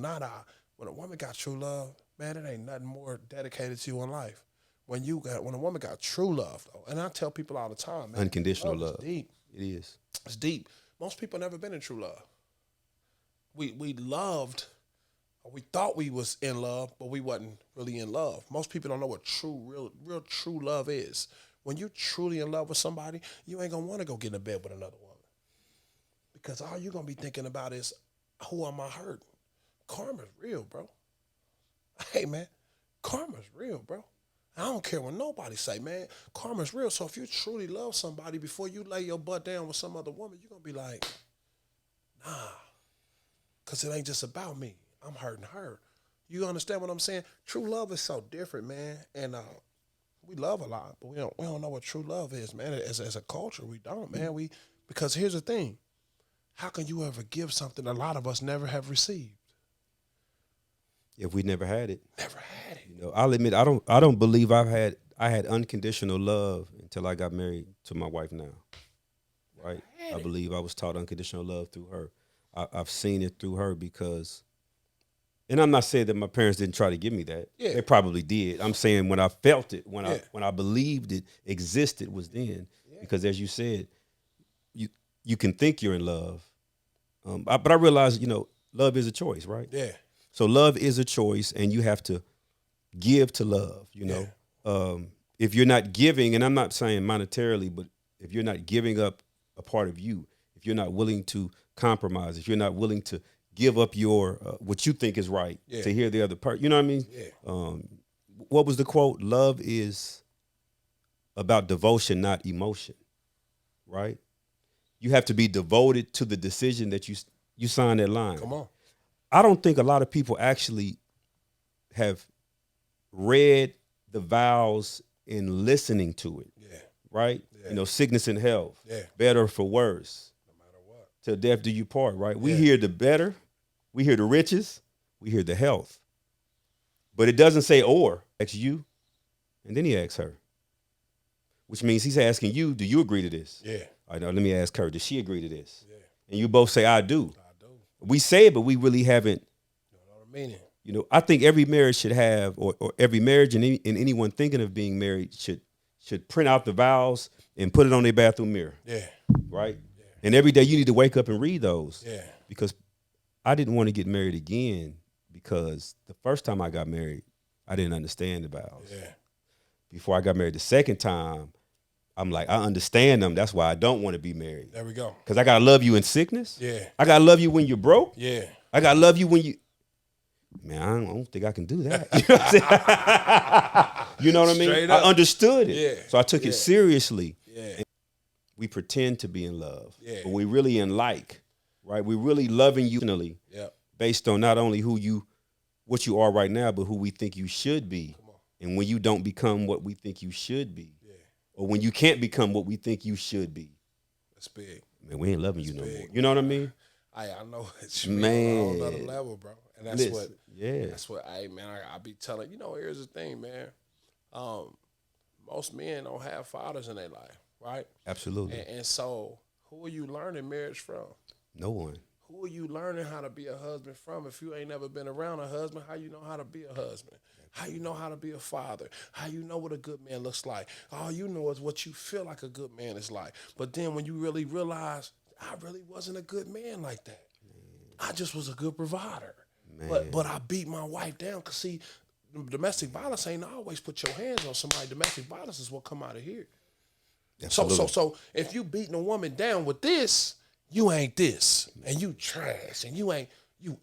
when a woman got true love, man, it ain't nothing more dedicated to you in life. When a woman got true love, though, and I tell people all the time, man, unconditional love. Is deep. It is. It's deep. Most people never been in true love. We loved, or we thought we was in love, but we wasn't really in love. Most people don't know what real true love is. When you're truly in love with somebody, you ain't gonna want to go get in bed with another woman, because all you're gonna be thinking about is, who am I hurting? Karma's real, bro. Hey, man, karma's real, bro. I don't care what nobody say, man. Karma's real. So if you truly love somebody, before you lay your butt down with some other woman, you're going to be like, nah, because it ain't just about me. I'm hurting her. You understand what I'm saying? True love is so different, man. And we love a lot, but we don't know what true love is, man. As a culture, we don't, man. Because here's the thing. How can you ever give something a lot of us never have received? If we never had it. Never had it. I'll admit, I don't believe I had unconditional love until I got married to my wife now. Right? I believe I was taught unconditional love through her. I've seen it through her, because, and I'm not saying that my parents didn't try to give me that. Yeah. They probably did. I'm saying when I felt it, when I believed it existed, was then. Yeah. Because as you said, you can think you're in love. But I realize, love is a choice, right? Yeah. So love is a choice, and you have to give to love, If you're not giving, and I'm not saying monetarily, but if you're not giving up a part of you, if you're not willing to compromise, if you're not willing to give up your what you think is right to hear the other part, you know what I mean? Yeah. What was the quote? Love is about devotion, not emotion, right? You have to be devoted to the decision that you sign that line. Come on. I don't think a lot of people actually have read the vows in listening to it. Yeah. Right? Yeah. Sickness and health. Yeah. Better for worse. No matter what. Till death do you part, right? We hear the better, we hear the riches, we hear the health. But it doesn't say or. Asks you, and then he asks her. Which means he's asking you, do you agree to this? Yeah. All right, now let me ask her, does she agree to this? Yeah. And you both say, I do. We say it, but we really haven't. You know what I mean? I think every marriage should have, or every marriage and anyone thinking of being married should print out the vows and put it on their bathroom mirror. Yeah. Right? Yeah. And every day you need to wake up and read those. Yeah. Because I didn't want to get married again, because the first time I got married, I didn't understand the vows. Yeah. Before I got married the second time, I'm like, I understand them. That's why I don't want to be married. There we go. Because I gotta love you in sickness. Yeah. I gotta love you when you're broke. Yeah. I gotta love you when you. Man, I don't think I can do that. You know what I'm saying? You know what I mean? Straight up. I understood it. Yeah. So I took it seriously. Yeah. We pretend to be in love. Yeah. But we really in like, right? We really loving you Yep. based on not only what you are right now, but who we think you should be. And when you don't become what we think you should be, or when you can't become what we think you should be, that's big. Man, we ain't loving you no big, more. You know what I mean? I know it's Man. on another level, bro. And that's Listen, that's what I be telling. You know, here's the thing, man. Most men don't have fathers in their life, right? Absolutely. And so, who are you learning marriage from? No one. Who are you learning how to be a husband from? If you ain't never been around a husband, how you know how to be a husband? How you know how to be a father? How you know what a good man looks like? All you know is what you feel like a good man is like. But then when you really realize, I really wasn't a good man like that. I just was a good provider. But I beat my wife down because, see, domestic violence ain't always put your hands on somebody. Domestic violence is what come out of here. So if you beating a woman down with this, you ain't this, and you trash, and you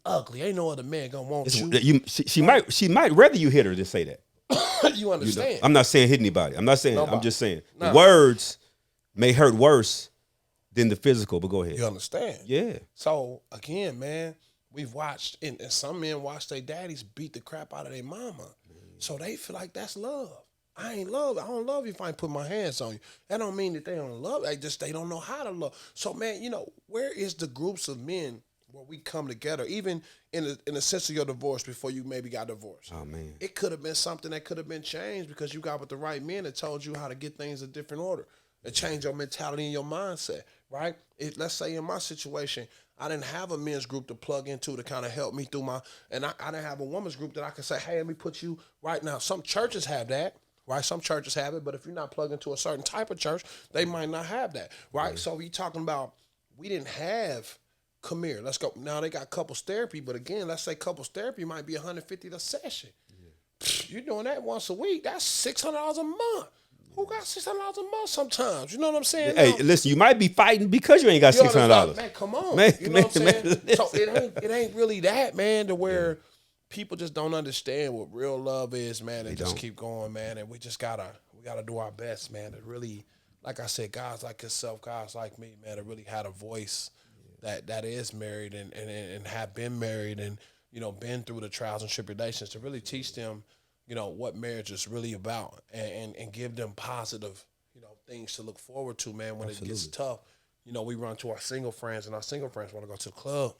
ugly. Ain't no other man gonna want you. She might rather you hit her than say that. You understand? I'm not saying hit anybody. I'm not saying. Nobody. I'm just saying Nah. the words may hurt worse than the physical. But go ahead. You understand? Yeah. So again, man, we've watched, and some men watch their daddies beat the crap out of their mama, so they feel like that's love. I don't love you if I ain't put my hands on you. That don't mean that they don't love. They don't know how to love. So, man, you know, where is the groups of men where we come together, even in the sense of your divorce before you maybe got divorced? Oh man. It could have been something that could have been changed because you got with the right men that told you how to get things a different order. It changed your mentality and your mindset, right? Let's say in my situation, I didn't have a men's group to plug into to kind of help me through and I didn't have a woman's group that I could say, hey, let me put you right now. Some churches have that. Right, some churches have it, but if you're not plugged into a certain type of church, they might not have that. Right, so we talking about we didn't have come here. Let's go. Now they got couples therapy, but again, let's say couples therapy might be $150 a session. You're doing that once a week. That's $600 a month. Who got $600 a month sometimes? You know what I'm saying? Hey, listen, you might be fighting because you ain't got $600. Man, come on. Man, you know what I'm saying? man, So it ain't really that, man, to where people just don't understand what real love is, man, and just keep going, man. And we gotta do our best, man, to really, like I said, guys like yourself, guys like me, man, that really had a voice that is married and have been married and, you know, been through the trials and tribulations to really teach them, you know, what marriage is really about and give them positive, you know, things to look forward to, man, when it gets tough. You know, we run to our single friends and our single friends want to go to the club.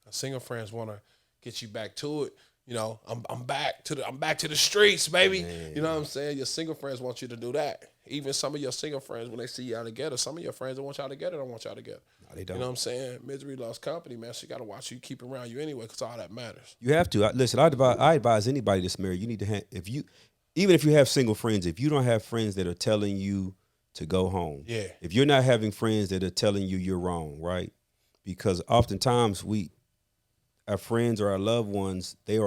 Our single friends want to get you back to it. You know, I'm back to the streets, baby. Man. You know what I'm saying? Your single friends want you to do that. Even some of your single friends, when they see y'all together, some of your friends that want y'all together don't want y'all together. No, they don't. You know what I'm saying? Misery loves company, man. So you got to watch who you keep around you anyway, because all that matters. You have to. Listen, I advise anybody that's married, you need to have, even if you have single friends, if you don't have friends that are telling you to go home. Yeah. If you're not having friends that are telling you you're wrong, right? Because oftentimes our friends or our loved ones, they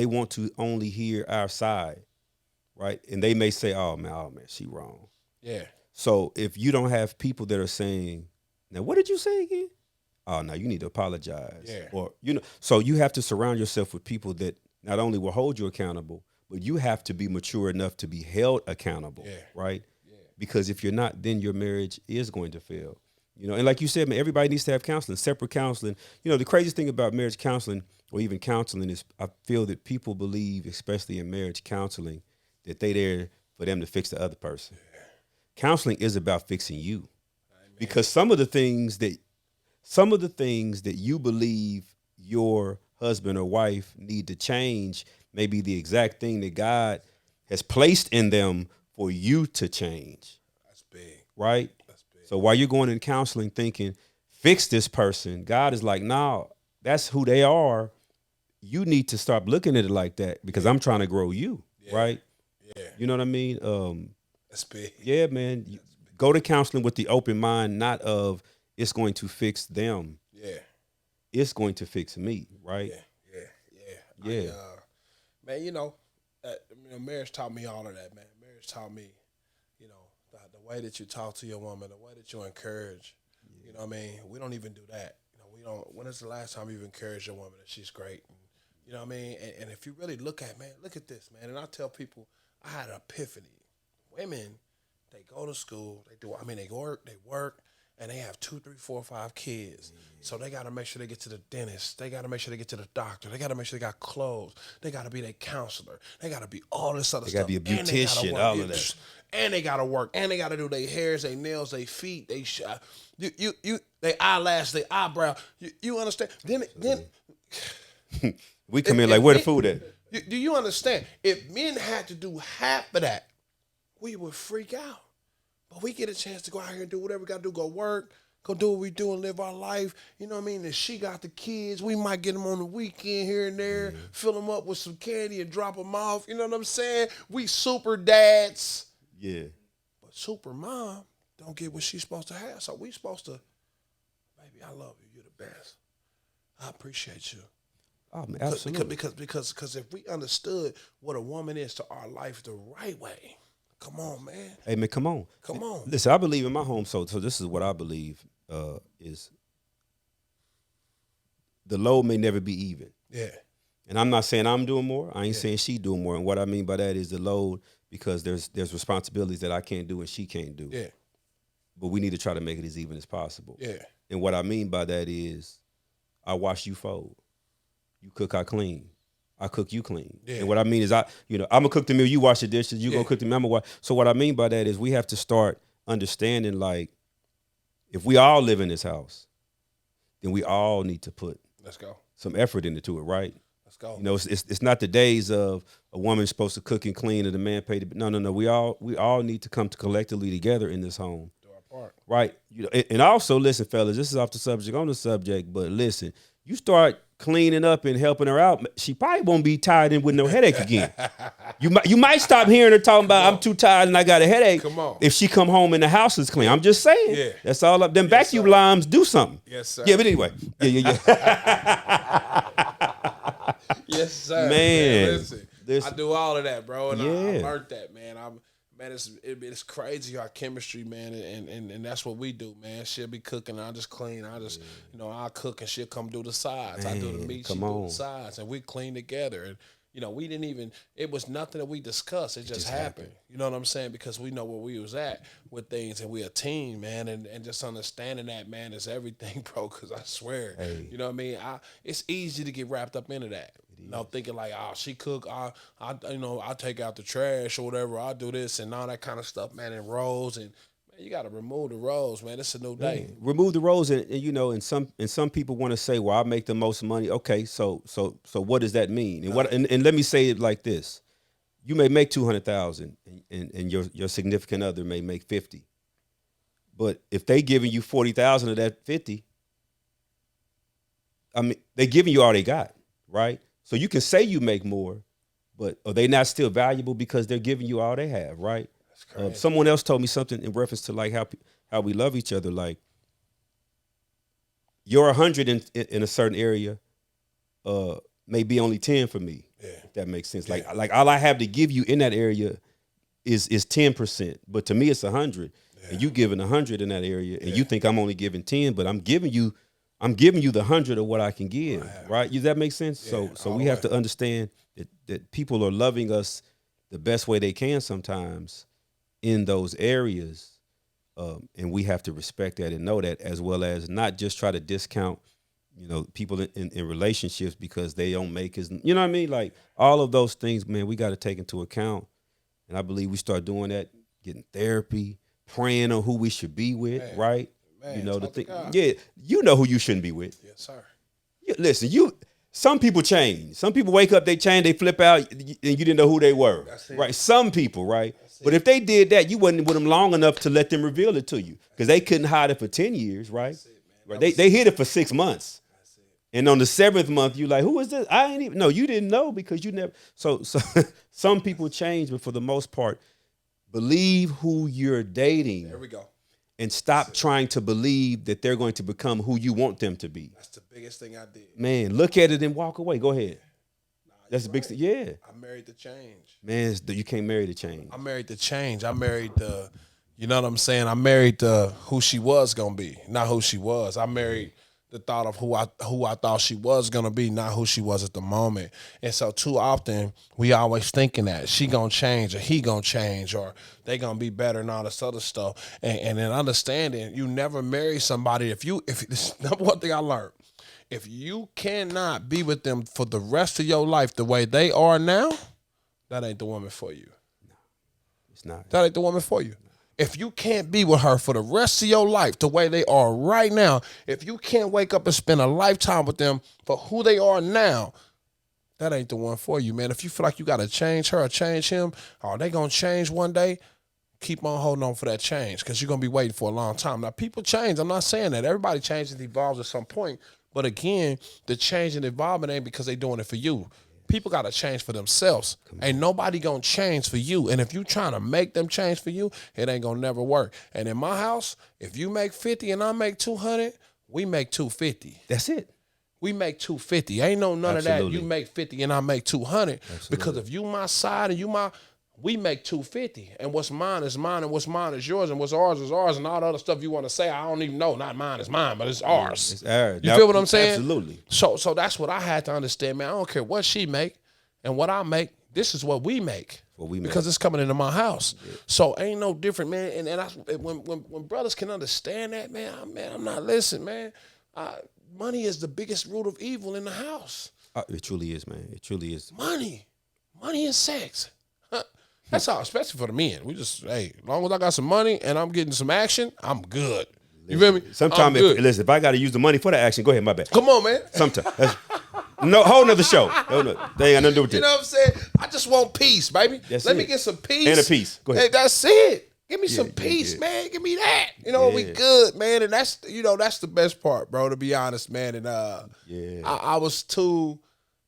want to only hear our side, right? And they may say, oh man, she wrong. Yeah. So if you don't have people that are saying, now what did you say again? Oh no, you need to apologize. Yeah. Or, you know, so you have to surround yourself with people that not only will hold you accountable, but you have to be mature enough to be held accountable, right? Yeah. Because if you're not, then your marriage is going to fail. You know, and like you said, man, everybody needs to have counseling, separate counseling. You know, the craziest thing about marriage counseling or even counseling is I feel that people believe, especially in marriage counseling, that they there for them to fix the other person. Yeah. Counseling is about fixing you. Amen. Because some of the things that you believe your husband or wife need to change may be the exact thing that God has placed in them for you to change. That's big. Right? So while you're going in counseling thinking, fix this person, God is like, nah, that's who they are. You need to stop looking at it like that because I'm trying to grow you, right? Yeah. You know what I mean? That's big. Yeah, man. Go to counseling with the open mind, not of it's going to fix them. Yeah. It's going to fix me, right? Yeah. Man, marriage taught me all of that, man. Marriage taught me, the way that you talk to your woman, the way that you encourage. You know what I mean? We don't even do that. We don't. When is the last time you've encouraged your woman that she's great? And, you know what I mean? And if you really look at, man, look at this, man. And I tell people, I had an epiphany. Women, they go to school, they work, and they have 2, 3, 4, 5 kids. So they got to make sure they get to the dentist. They got to make sure they get to the doctor. They got to make sure they got clothes. They got to be their counselor. They got to be all this other stuff. They got to be a beautician, all of that. And they got to work. And they got to do their hairs, their nails, their feet, their eyelash, their eyebrow. You understand? Then we come in like, where the food at? Do you understand? If men had to do half of that, we would freak out. But we get a chance to go out here and do whatever we got to do, go work, go do what we do and live our life. You know what I mean? And she got the kids. We might get them on the weekend here and there, fill them up with some candy and drop them off. You know what I'm saying? We super dads. Yeah. But super mom don't get what she's supposed to have. So we supposed to, baby, I love you. You're the best. I appreciate you. Oh, man, absolutely. Because if we understood what a woman is to our life the right way, come on, man. Hey, man, come on. Come on. Listen, I believe in my home, so this is what I believe is the load may never be even. Yeah. And I'm not saying I'm doing more. I ain't saying she doing more. And what I mean by that is the load, because there's responsibilities that I can't do and she can't do. Yeah. But we need to try to make it as even as possible. Yeah. And what I mean by that is I wash, you fold. You cook, I clean. I cook, you clean. Yeah. And what I mean is I'm gonna cook the meal, you wash the dishes, you gonna cook the meal, I'm gonna wash. So what I mean by that is we have to start understanding, like, if we all live in this house, then we all need to put Let's go. some effort into it, right? Let's go. You know, it's not the days of a woman supposed to cook and clean and the man pay the. No. We all need to come to collectively together in this home. Do our part. Right. You know, and also listen, fellas, this is off the subject, on the subject, but listen, you start cleaning up and helping her out, she probably won't be tired in with no headache again. You might stop hearing her talking about I'm too tired and I got a headache. Come on. If she come home and the house is clean. I'm just saying. Yeah. That's all up. Them vacuum limes do something. Yes, sir. Yeah, but anyway. Yeah. Yes, sir. Man. Listen, I do all of that, bro, and I Yeah. learned that, man. It's crazy our chemistry, man, and that's what we do, man. She'll be cooking, I just clean. I cook and she'll come do the sides. I do the meat, she do the sides, and we clean together. And we didn't even. It was nothing that we discussed. It just happened. You know what I'm saying? Because we know where we was at with things, and we a team, man, and just understanding that, man, is everything, bro. Because I swear, you know what I mean. It's easy to get wrapped up into that. Thinking like, she cook, I take out the trash or whatever, I do this and all that kind of stuff, man, and roles, and man, you got to remove the roles, man. It's a new day. Remove the roles, and some people want to say, well, I make the most money. Okay, so what does that mean? And and let me say it like this: you may make $200,000, and your significant other may make 50, but if they giving you 40,000 of that 50, I mean, they giving you all they got, right? So you can say you make more, but are they not still valuable because they're giving you all they have, right? That's crazy. Someone else told me something in reference to like how we love each other. Like, you're 100 in a certain area, may be only 10 for me. Yeah. If that makes sense. Yeah. Like all I have to give you in that area is 10%, but to me it's 100, and you giving 100 in that area, and you think I'm only giving 10, but I'm giving you the 100 of what I can give, right? Does that make sense? Yeah, so we have to understand that people are loving us the best way they can sometimes in those areas, and we have to respect that and know that, as well as not just try to discount, people in relationships because they don't make as, you know what I mean? Like, all of those things, man, we got to take into account, and I believe we start doing that, getting therapy, praying on who we should be with, right? Man, the thing, you know who you shouldn't be with. Yes, sir. Listen, some people change. Some people wake up, they change, they flip out, and you didn't know who they were, right? Some people, right? But if they did that, you wasn't with them long enough to let them reveal it to you, because they couldn't hide it for 10 years, right? Right. They hid it for 6 months, and on the 7th month, you like, who is this? I ain't even. No, you didn't know because you never. So some people change, but for the most part, believe who you're dating. There we go. And stop trying to believe that they're going to become who you want them to be. That's the biggest thing I did. Man, look at it and walk away. Go ahead. That's the big thing. Yeah. I married the change. Man, you can't marry the change. I married the change. I married the, You know what I'm saying? I married who she was gonna be, not who she was. I married the thought of who I thought she was gonna be, not who she was at the moment. And so too often we always thinking that she gonna change or he gonna change or they gonna be better and all this other stuff. And then understanding you never marry somebody if this is number one thing I learned. If you cannot be with them for the rest of your life the way they are now, that ain't the woman for you. It's not. That ain't the woman for you. If you can't be with her for the rest of your life the way they are right now, if you can't wake up and spend a lifetime with them for who they are now, that ain't the one for you, man. If you feel like you got to change her or change him, or they going to change one day, keep on holding on for that change because you're going to be waiting for a long time. Now, people change. I'm not saying that. Everybody changes and evolves at some point. But again, the change and involvement ain't because they doing it for you. People got to change for themselves. Ain't nobody going to change for you. And if you trying to make them change for you, it ain't going to never work. And in my house, if you make 50 and I make 200, we make 250. That's it. We make 250. Ain't none of that. You make 50 and I make 200. Absolutely. Because if you my side and we make 250. And what's mine is mine, and what's mine is yours, and what's ours is ours, and all the other stuff you want to say, I don't even know. Not mine is mine, but it's ours. It's ours. You feel what I'm saying? Absolutely. So that's what I had to understand, man. I don't care what she make and what I make. This is what we make. Because it's coming into my house. Yeah. So ain't no different, man. And when brothers can understand that, man, I'm not listening, man. Money is the biggest root of evil in the house. It truly is, man. It truly is. Money and sex. That's all, especially for the men. We just, hey, as long as I got some money and I'm getting some action, I'm good. You feel me? Sometimes, if I got to use the money for the action, go ahead, my bad. Come on, man. Sometimes. No, whole nother show. They ain't got nothing to do with it. You know what I'm saying? I just want peace, baby. Let me get some peace. And a peace. Go ahead. Hey, that's it. Give me some peace, man. Give me that. You know, we good, man. And that's the best part, bro, to be honest, man. And I was too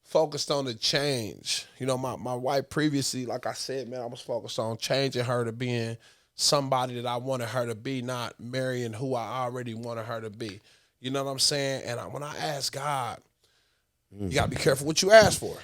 focused on the change. You know, my wife previously, like I said, man, I was focused on changing her to being somebody that I wanted her to be, not marrying who I already wanted her to be. You know what I'm saying? And when I asked God, you got to be careful what you ask for.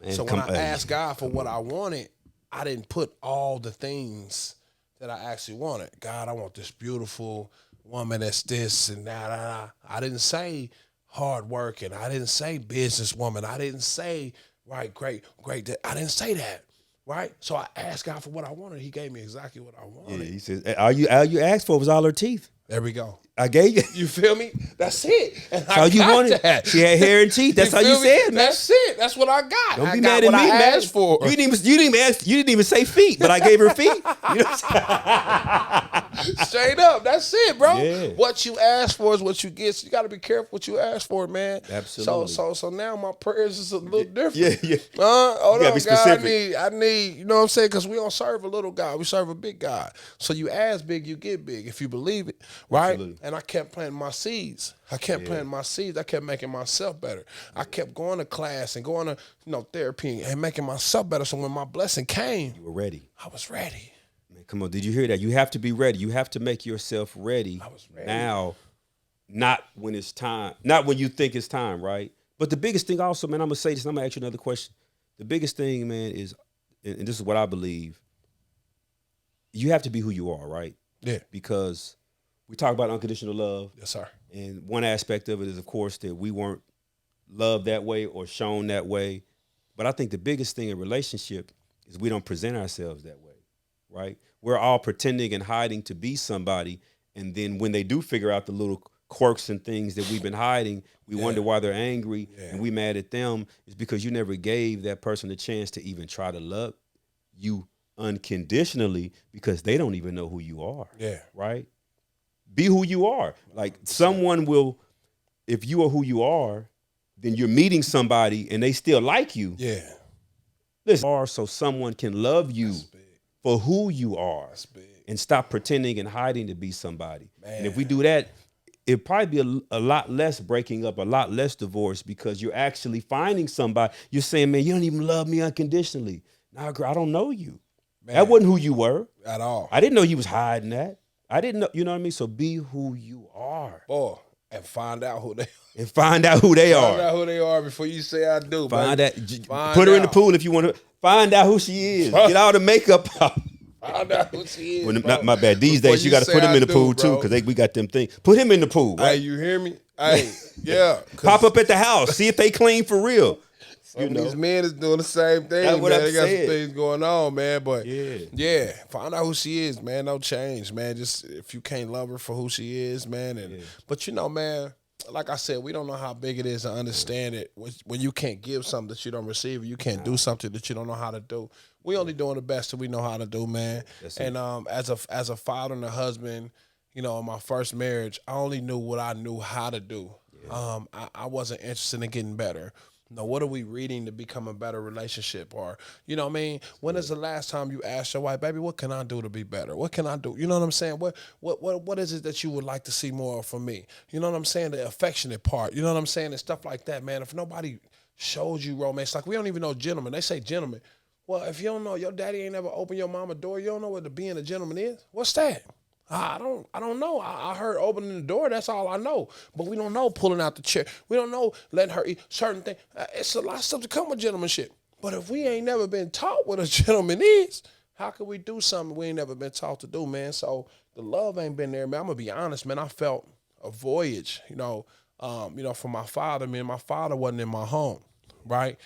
Man, so when I asked God for what I wanted, I didn't put all the things that I actually wanted. God, I want this beautiful woman that's this and that. I didn't say hard working. I didn't say businesswoman. I didn't say, right, great. I didn't say that, right? So I asked God for what I wanted. He gave me exactly what I wanted. Yeah, he says, all you asked for was all her teeth. There we go. I gave you. You feel me? That's it. And that's all you wanted. That. She had hair and teeth. That's how you said, man. That's it. That's what I got. Don't be mad at me, man. I asked for. You didn't even say feet, but I gave her feet. You know Straight up. That's it, bro. Yeah. What you ask for is what you get. So you got to be careful what you ask for, man. Absolutely. So now my prayers is a little different. Yeah. Hold on, be specific. God. I need. You know what I'm saying? Because we don't serve a little God. We serve a big God. So you ask big, you get big. If you believe it, right? Absolutely. And I kept planting my seeds. I kept making myself better. I kept going to class and going to therapy and making myself better. So when my blessing came, you were ready. I was ready. Man, come on, did you hear that? You have to be ready. You have to make yourself ready. I was ready. Now, not when it's time, not when you think it's time, right? But the biggest thing also, man, I'm gonna say this. I'm gonna ask you another question. The biggest thing, man, is, and this is what I believe. You have to be who you are, right? Yeah. Because we talk about unconditional love. Yes, sir. And one aspect of it is, of course, that we weren't loved that way or shown that way. But I think the biggest thing in relationship is we don't present ourselves that way, right? We're all pretending and hiding to be somebody. And then when they do figure out the little quirks and things that we've been hiding, we wonder why they're angry and we mad at them. It's because you never gave that person a chance to even try to love you unconditionally because they don't even know who you are. Yeah. Right? Be who you are. Like someone will, if you are who you are, then you're meeting somebody and they still like you. Yeah. Listen, so someone can love you for who you are and stop pretending and hiding to be somebody. Man. And if we do that, it'd probably be a lot less breaking up, a lot less divorce because you're actually finding somebody. You're saying, man, you don't even love me unconditionally. Nah, girl, I don't know you. Man. That wasn't who you were. At all. I didn't know you was hiding that. I didn't know, you know what I mean? So be who you are. Boy, and find out who they are. And find out who they are. Find out who they are before you say I do. Put her in the pool if you want to. Find out who she is. Get all the makeup off. Find out who she is. Well, bro. not my bad. These Before days you got to say put him I in the do, pool too, bro. because we got them things. Put him in the pool. Hey, Right? you hear me? Hey, yeah. Pop up at the house. See if they clean for real. Some of these men is doing the same thing. That's what man. I'm They got some saying. things going on, man. But Yeah. find out who she is, man. No change, man. Just if you can't love her for who she is, man. And but you know, man, like I said, we don't know how big it is to understand it when you can't give something that you don't receive, or you can't do something that you don't know how to do. We only doing the best that we know how to do, man. And as a father and a husband, you know, in my first marriage, I only knew what I knew how to do. Yeah. I wasn't interested in getting better. No, what are we reading to become a better relationship? Or, you know what I mean? When is the last time you asked your wife, baby, what can I do to be better? What can I do? You know what I'm saying? What is it that you would like to see more of from me? You know what I'm saying? The affectionate part. You know what I'm saying? And stuff like that, man. If nobody shows you romance, like we don't even know gentlemen. They say gentlemen. Well, if you don't know, your daddy ain't ever opened your mama door, you don't know what being a gentleman is? What's that? I don't know. I heard opening the door. That's all I know. But we don't know pulling out the chair. We don't know letting her eat certain things. It's a lot of stuff to come with gentlemanship. But if we ain't never been taught what a gentleman is, how can we do something we ain't never been taught to do, man? So the love ain't been there, man. I'm gonna be honest, man. I felt a voyage, from my father. Man, my father wasn't in my home, right?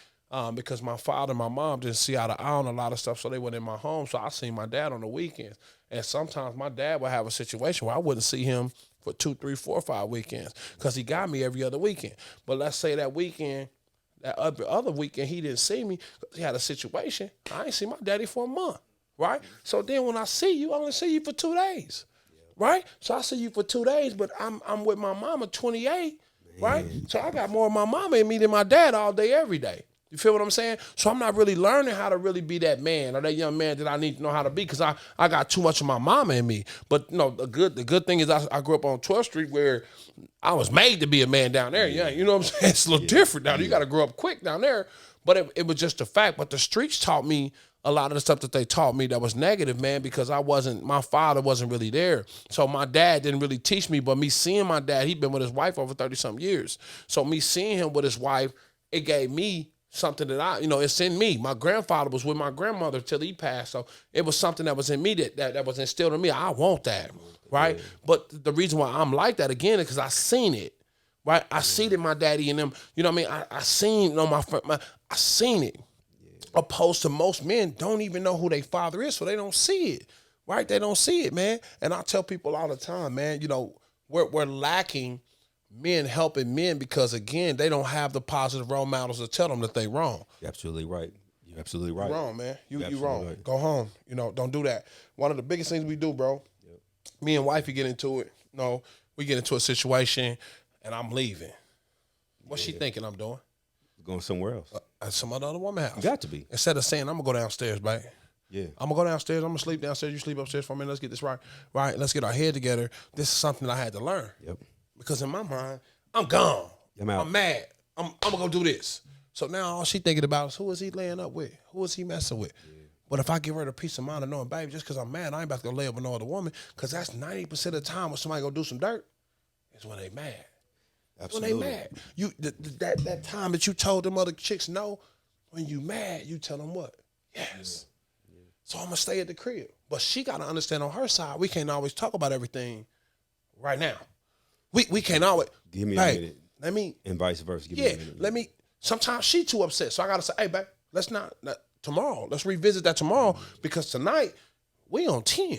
Because my father and my mom didn't see eye to eye on a lot of stuff, so they weren't in my home. So I seen my dad on the weekends. And sometimes my dad would have a situation where I wouldn't see him for 2, 3, 4, 5 weekends because he got me every other weekend. But let's say that weekend, that other weekend, he didn't see me because he had a situation. I ain't see my daddy for a month, right? So then when I see you, I only see you for 2 days, right? So I see you for 2 days, but I'm with my mama 28, right? So I got more of my mama in me than my dad all day, every day. You feel what I'm saying? So I'm not really learning how to really be that man or that young man that I need to know how to be because I got too much of my mama in me. But the good thing is I grew up on 12th Street where I was made to be a man down there. Yeah, you know what I'm saying? It's a little different down there. You got to grow up quick down there. But it was just a fact. But the streets taught me a lot of the stuff that they taught me that was negative, man, because my father wasn't really there. So my dad didn't really teach me, but me seeing my dad, he'd been with his wife over 30-something years. So me seeing him with his wife, it gave me something that it's in me. My grandfather was with my grandmother till he passed. So it was something that was in me that was instilled in me. I want that, right? Yeah. But the reason why I'm like that again is because I seen it, right? I seen it, my daddy and them. You know what I mean? I seen, I seen it. Opposed to most men don't even know who their father is, so they don't see it, right? They don't see it, man. And I tell people all the time, man, we're lacking men helping men because, again, they don't have the positive role models to tell them that they wrong. You're absolutely right. You're absolutely right. You're wrong, man. You wrong. Right. Go home. Don't do that. One of the biggest things we do, bro, me and wifey get into it. We get into a situation, and I'm leaving. What's she thinking I'm doing? Going somewhere else. At some other woman's house. You got to be. Instead of saying, I'm going to go downstairs, babe. Yeah. I'm going to go downstairs. I'm going to sleep downstairs. You sleep upstairs for a minute. Let's get this right. Right? Let's get our head together. This is something that I had to learn. Yep. Because in my mind, I'm gone. I'm out. I'm mad. I'm going to go do this. So now all she thinking about is who is he laying up with? Who is he messing with? Yeah. But if I give her the peace of mind of knowing, baby, just because I'm mad, I ain't about to go lay up with no other woman, because that's 90% of the time when somebody go do some dirt is when they mad. Absolutely. When they mad. That time that you told them other chicks no, when you mad, you tell them what? Yes. Yeah. So I'm going to stay at the crib. But she got to understand on her side, we can't always talk about everything right now. We can't always. Give me a minute. Let me. And vice versa. Give me a minute. Let me. Sometimes she too upset. So I got to say, hey, babe, let's not tomorrow. Let's revisit that tomorrow, because tonight we on 10.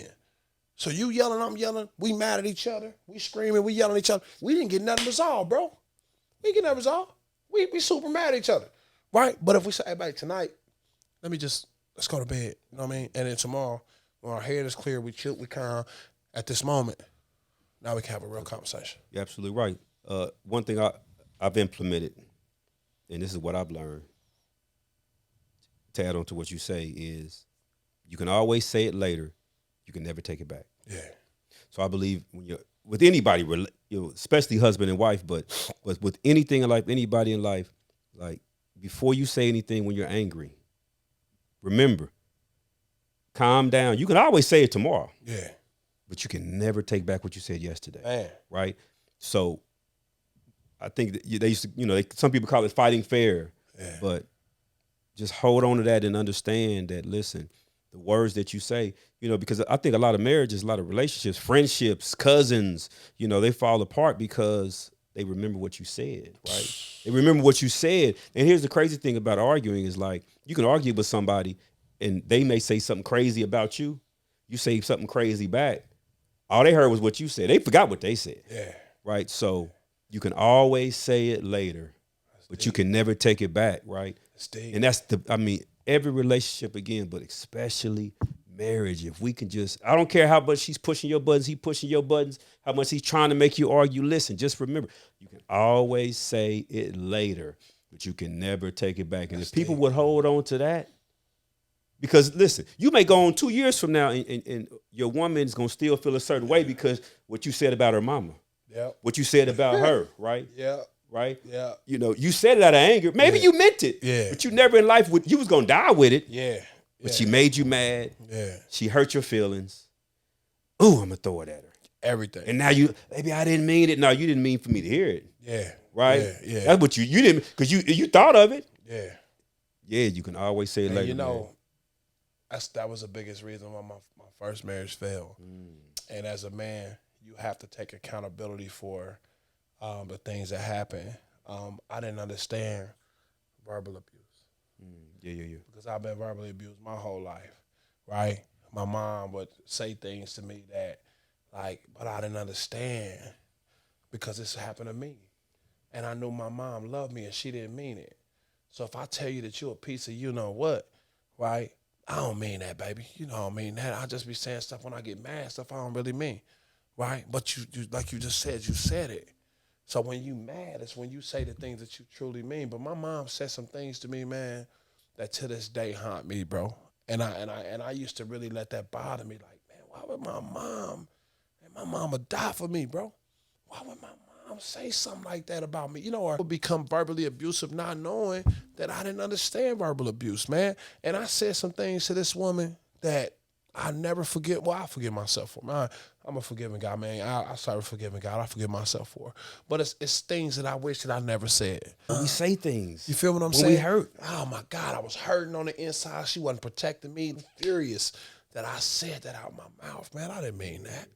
So you yelling, I'm yelling. We mad at each other. We screaming, we yelling at each other. We didn't get nothing resolved, bro. We didn't get nothing resolved. We super mad at each other, right? But if we say, hey, babe, tonight, let's go to bed. You know what I mean? And then tomorrow, when our head is clear, we chill, we calm. At this moment, now we can have a real conversation. You're absolutely right. One thing I've implemented, and this is what I've learned, to add on to what you say, is you can always say it later. You can never take it back. Yeah. So I believe when you're with anybody, especially husband and wife, but with anything in life, anybody in life, like, before you say anything when you're angry, remember, calm down. You can always say it tomorrow. Yeah. But you can never take back what you said yesterday. Man. Right? So I think that they used to, some people call it fighting fair. Yeah. But just hold on to that and understand that, listen, the words that you say, because I think a lot of marriages, a lot of relationships, friendships, cousins, they fall apart because they remember what you said, right? They remember what you said. And here's the crazy thing about arguing is like, you can argue with somebody and they may say something crazy about you. You say something crazy back. All they heard was what you said. They forgot what they said. Yeah. Right. So you can always say it later, but you can never take it back. Right. And that's every relationship again, but especially marriage. If we can I don't care how much he's pushing your buttons, he pushing your buttons, how much he's trying to make you argue. Listen, just remember, you can always say it later, but you can never take it back. And if people would hold on to that, because listen, you may go on 2 years from now and your woman's going to still feel a certain way because what you said about her mama. Yeah. What you said about her, right? Yeah. Right? Yeah. You said it out of anger. Maybe you meant it. Yeah. But you never in life you was going to die with it. Yeah. But she made you mad. Yeah. She hurt your feelings. Ooh, I'm going to throw it at her. Everything. And now maybe I didn't mean it. No, you didn't mean for me to hear it. Yeah. Right? Yeah. That's what you didn't, because you thought of it. Yeah. Yeah, you can always say it And later. that was the biggest reason why my first marriage failed. And as a man, you have to take accountability for the things that happen. I didn't understand verbal abuse. Yeah. Because I've been verbally abused my whole life, right? My mom would say things to me that, but I didn't understand because this happened to me. And I knew my mom loved me and she didn't mean it. So if I tell you that you're a piece of you know what, right? I don't mean that, baby. You know I don't mean that. I just be saying stuff when I get mad, stuff I don't really mean, right? But you like you just said, you said it. So when you mad, it's when you say the things that you truly mean. But my mom said some things to me, man, that to this day haunt me, bro. And I used to really let that bother me. Like, man, why would my mom and my mama die for me, bro? Why would my mom say something like that about me? Or become verbally abusive not knowing that I didn't understand verbal abuse, man. And I said some things to this woman that I never forget. Well, I forgive myself for, man. I'm a forgiving guy, man. I started forgiving God. I forgive myself for. But it's things that I wish that I never said. We say things. You feel what I'm when saying? We hurt. Oh, my God. I was hurting on the inside. She wasn't protecting me. Furious that I said that out my mouth, man. I didn't mean that.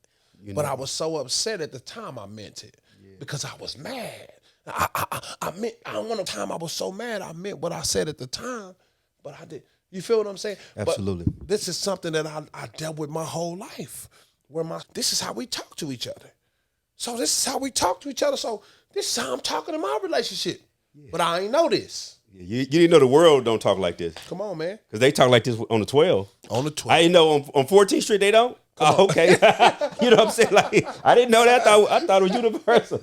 But I was so upset at the time I meant it because I was mad. I meant, I don't want no time I was so mad. I meant what I said at the time, but I did. You feel what I'm saying? Absolutely. But this is something that I dealt with my whole life. This is how we talk to each other. So this is how we talk to each other. So this is how I'm talking in my relationship. Yeah. But I ain't know this. Yeah, you didn't know the world don't talk like this. Come on, man. Because they talk like this on the 12. On the 12. I didn't know on 14th Street they don't. Oh, okay. You know what I'm saying? Like, I didn't know that. I thought it was universal.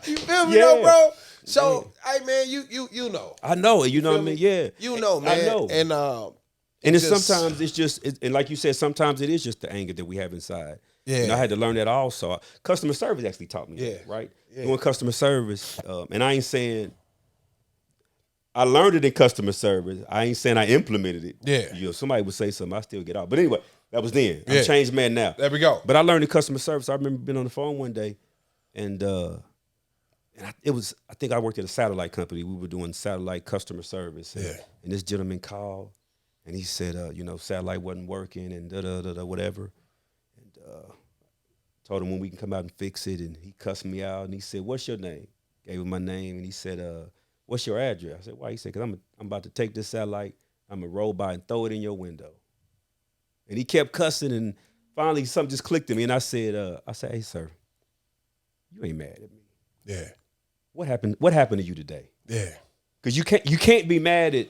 You feel me, though, bro? So, hey, man, you know. I know it. You know what I mean? Yeah. You know, man. I know. And it's sometimes it's just, and like you said, sometimes it is just the anger that we have inside. Yeah. I had to learn that also. Customer service actually taught me that, right? Yeah. Doing customer service, and I ain't saying, I learned it in customer service. I ain't saying I implemented it. Yeah. Somebody would say something, I still get out. But anyway, that was then. I'm a changed man now. There we go. But I learned in customer service. I remember being on the phone one day, and I think I worked at a satellite company. We were doing satellite customer service. And this gentleman called, and he said, satellite wasn't working and whatever. And told him when we can come out and fix it. And he cussed me out, and he said, "What's your name?" Gave him my name, and he said, "What's your address?" I said, "Why?" He said, "Because I'm about to take this satellite, I'm gonna roll by and throw it in your window." And he kept cussing, and finally something just clicked to me, and I said, "Hey, sir, you ain't mad at me." Yeah. What happened to you today? Yeah. Because you can't be mad at,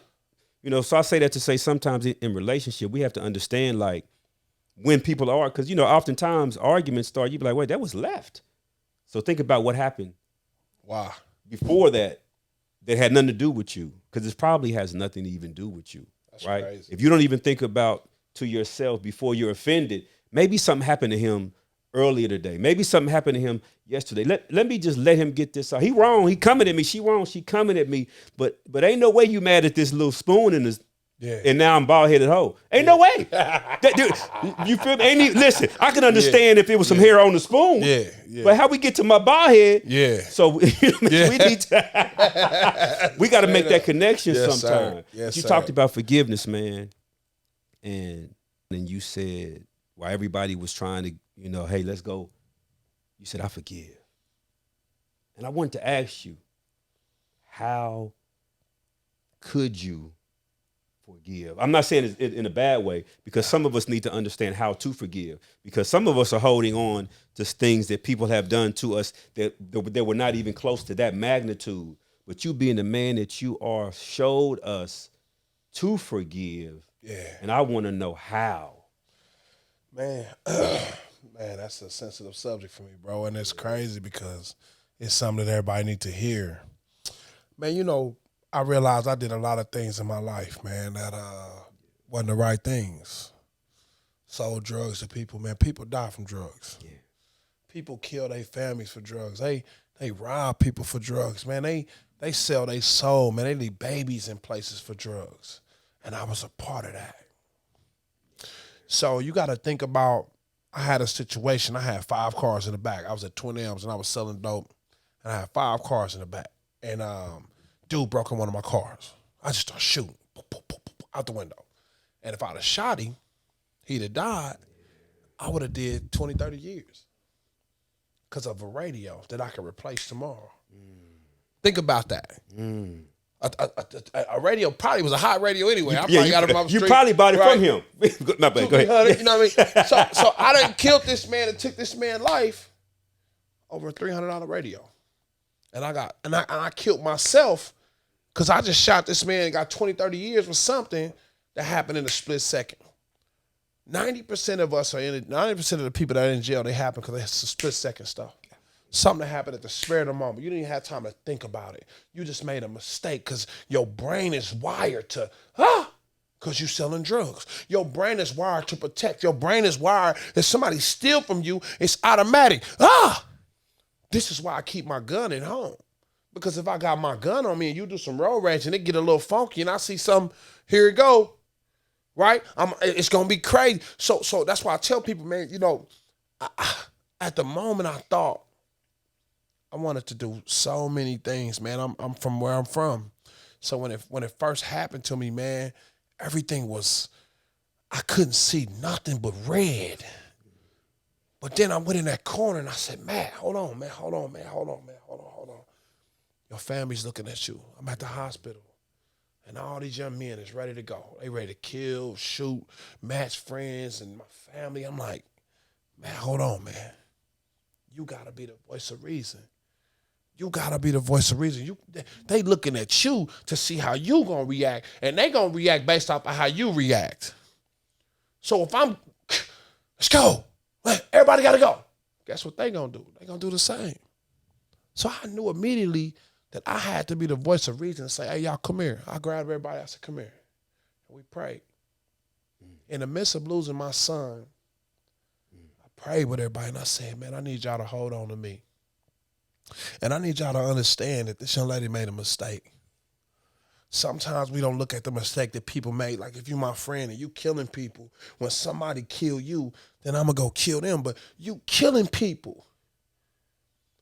so I say that to say sometimes in relationship, we have to understand like when people are, because, oftentimes arguments start, you be like, wait, that was left. So think about what happened. Wow. Before that had nothing to do with you, because it probably has nothing to even do with you. That's right? Crazy. If you don't even think about to yourself before you're offended, maybe something happened to him earlier today. Maybe something happened to him yesterday. Let me just let him get this out. He wrong. He coming at me. She wrong. She coming at me. But ain't no way you mad at this little spoon in Yeah. And now I'm bald-headed hoe. Ain't no way. Dude, you feel me? Listen, I can understand if it was some hair on the spoon. Yeah, yeah. But how we get to my bald head? Yeah. So we need to. We got to make that connection sometime. Yes, you sir. talked about forgiveness, man, and you said while everybody was trying to, hey, let's go. You said, I forgive. And I wanted to ask you, how could you forgive? I'm not saying it in a bad way, because some of us need to understand how to forgive, because some of us are holding on to things that people have done to us that were not even close to that magnitude. But you being the man that you are showed us to forgive. Yeah. And I want to know how. Man, man, that's a sensitive subject for me, bro. And it's crazy because it's something that everybody need to hear. Man, I realized I did a lot of things in my life, man, that wasn't the right things. Sold drugs to people, man. People die from drugs. Yeah. People kill their families for drugs. They rob people for drugs, man. They sell their soul, man. They leave babies in places for drugs. And I was a part of that. So you got to think about, I had a situation. I had 5 cars in the back. I was at Twin Elms and I was selling dope. And I had 5 cars in the back. And dude broke in one of my cars. I just started shooting out the window. And if I'd have shot him, he'd have died. I would have did 20, 30 years because of a radio that I could replace tomorrow. Think about that. A radio probably was a hot radio anyway. I probably got it from the street. You probably bought it from him. Not bad. Go ahead. You know what I mean? So I done killed this man and took this man's life over a $300 radio. And I killed myself because I just shot this man and got 20, 30 years for something that happened in a split second. 90% of us are in it. 90% of the people that are in jail, they happen because it's split second stuff. Something that happened at the spur of the moment. You didn't even have time to think about it. You just made a mistake because your brain is wired to, because you're selling drugs. Your brain is wired to protect. Your brain is wired, if somebody steal from you, it's automatic. This is why I keep my gun at home. Because if I got my gun on me and you do some road rage and it get a little funky and I see something, here it go, right? It's going to be crazy. So that's why I tell people, man, at the moment I thought I wanted to do so many things, man. I'm from where I'm from. So when it first happened to me, man, everything was, I couldn't see nothing but red. But then I went in that corner and I said, Matt, hold on. Your family's looking at you. I'm at the hospital. And all these young men is ready to go. They ready to kill, shoot, match friends and my family. I'm like, man, hold on, man. You got to be the voice of reason. You got to be the voice of reason. They looking at you to see how you going to react. And they going to react based off of how you react. So if let's go. Everybody got to go. Guess what they going to do? They going to do the same. So I knew immediately that I had to be the voice of reason and say, hey, y'all, come here. I grabbed everybody. I said, come here. And we prayed. In the midst of losing my son, I prayed with everybody and I said, man, I need y'all to hold on to me. And I need y'all to understand that this young lady made a mistake. Sometimes we don't look at the mistake that people made. Like if you my friend and you killing people, when somebody kill you, then I'm going to go kill them. But you killing people.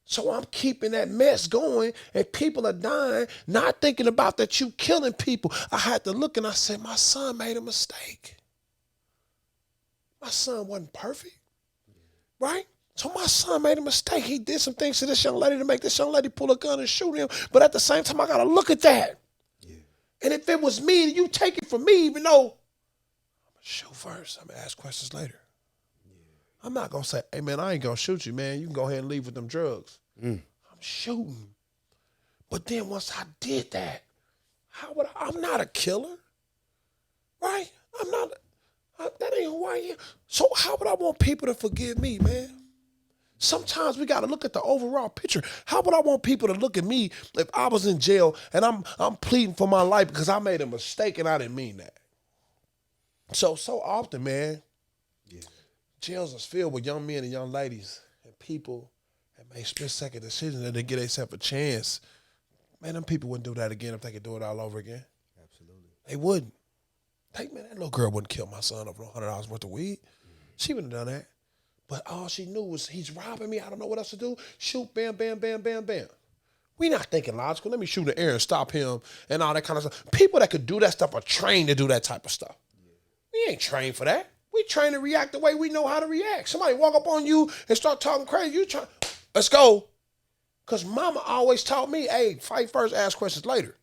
So I'm keeping that mess going and people are dying, not thinking about that you killing people. I had to look and I said, my son made a mistake. My son wasn't perfect, right? So my son made a mistake. He did some things to this young lady to make this young lady pull a gun and shoot him. But at the same time, I got to look at that. Yeah. And if it was me, you take it from me, even though I'm going to shoot first. I'm going to ask questions later. I'm not going to say, hey, man, I ain't going to shoot you, man. You can go ahead and leave with them drugs. I'm shooting. But then once I did that, I'm not a killer, right? I'm not, that ain't who I am. So how would I want people to forgive me, man? Sometimes we got to look at the overall picture. How would I want people to look at me if I was in jail and I'm pleading for my life because I made a mistake and I didn't mean that? So often, man, jails is filled with young men and young ladies and people that make split-second decisions and they get themselves a chance. Man, them people wouldn't do that again if they could do it all over again. Absolutely. They wouldn't. Hey, man, that little girl wouldn't kill my son over $100 worth of weed. She wouldn't have done that. But all she knew was he's robbing me. I don't know what else to do. Shoot, bam, bam, bam, bam, bam. We not thinking logical. Let me shoot in the air and stop him and all that kind of stuff. People that could do that stuff are trained to do that type of stuff. We ain't trained for that. We trained to react the way we know how to react. Somebody walk up on you and start talking crazy. You try, let's go. Because mama always taught me, hey, fight first, ask questions later.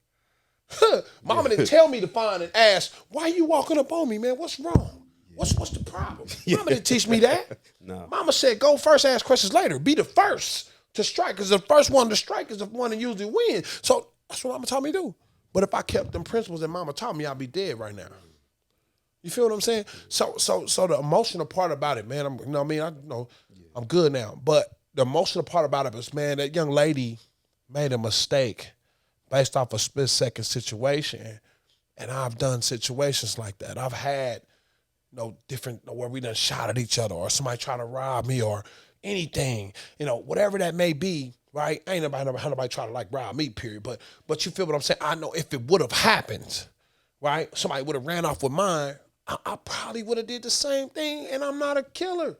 Mama didn't tell me to find and ask, why you walking up on me, man? What's wrong? What's the problem? Mama didn't teach me that. No. Mama said, go first, ask questions later. Be the first to strike, because the first one to strike is the one that usually wins. So that's what Mama taught me to do. But if I kept them principles that Mama taught me, I'd be dead right now. You feel what I'm saying? So the emotional part about it, man, I'm good now. But the emotional part about it is, man, that young lady made a mistake based off a split-second situation. And I've done situations like that. I've had different where we done shot at each other, or somebody trying to rob me, or anything, whatever that may be, right? Ain't nobody trying to rob me, period. But you feel what I'm saying? I know if it would have happened, right? Somebody would have ran off with mine, I probably would have did the same thing, and I'm not a killer.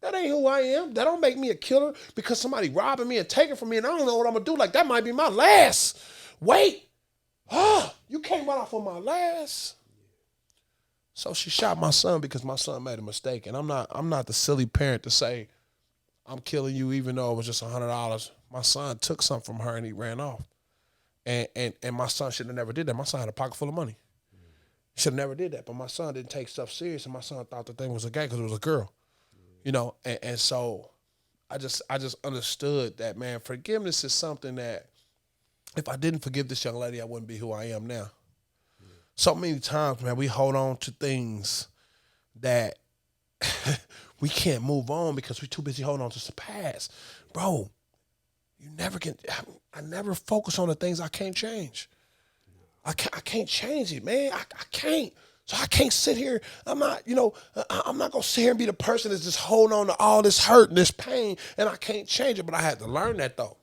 That ain't who I am. That don't make me a killer because somebody robbing me and taking from me, and I don't know what I'm gonna do. That might be my last. Wait. You can't run off on my last. So she shot my son because my son made a mistake. And I'm not the silly parent to say, I'm killing you even though it was just $100. My son took something from her and he ran off. And my son should have never did that. My son had a pocket full of money. He should have never did that. But my son didn't take stuff serious, and my son thought the thing was a guy because it was a girl. And so I just understood that, man, forgiveness is something that if I didn't forgive this young lady, I wouldn't be who I am now. So many times, man, we hold on to things that we can't move on because we're too busy holding on to the past. Bro, I never focus on the things I can't change. I can't change it, man. I can't. So I can't sit here. I'm not going to sit here and be the person that's just holding on to all this hurt and this pain, and I can't change it. But I had to learn that, though.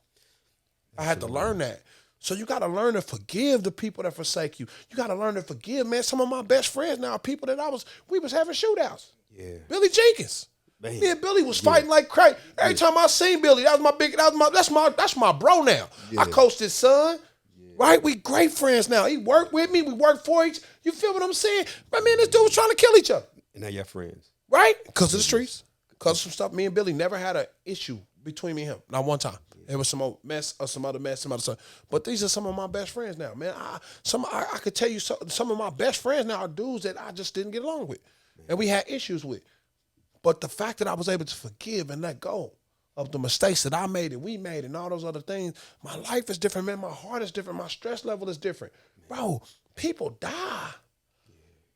I had to learn that. So you got to learn to forgive the people that forsake you. You got to learn to forgive, man. Some of my best friends now are people that we was having shootouts. Yeah. Billy Jenkins. Man. Me and Billy was fighting like crazy. Every time I seen Billy, that's my bro now. Yeah. I coached his son. Yeah. Right? We great friends now. He worked with me. We worked for each. You feel what I'm saying? But man, this dude was trying to kill each other. And now you're friends. Right? Because of the streets. Because of some stuff. Me and Billy never had an issue between me and him. Not one time. There was some other mess, some other stuff. But these are some of my best friends now, man. I could tell you some of my best friends now are dudes that I just didn't get along with. And we had issues with. But the fact that I was able to forgive and let go of the mistakes that I made and we made and all those other things, my life is different, man. My heart is different. My stress level is different. Bro, people die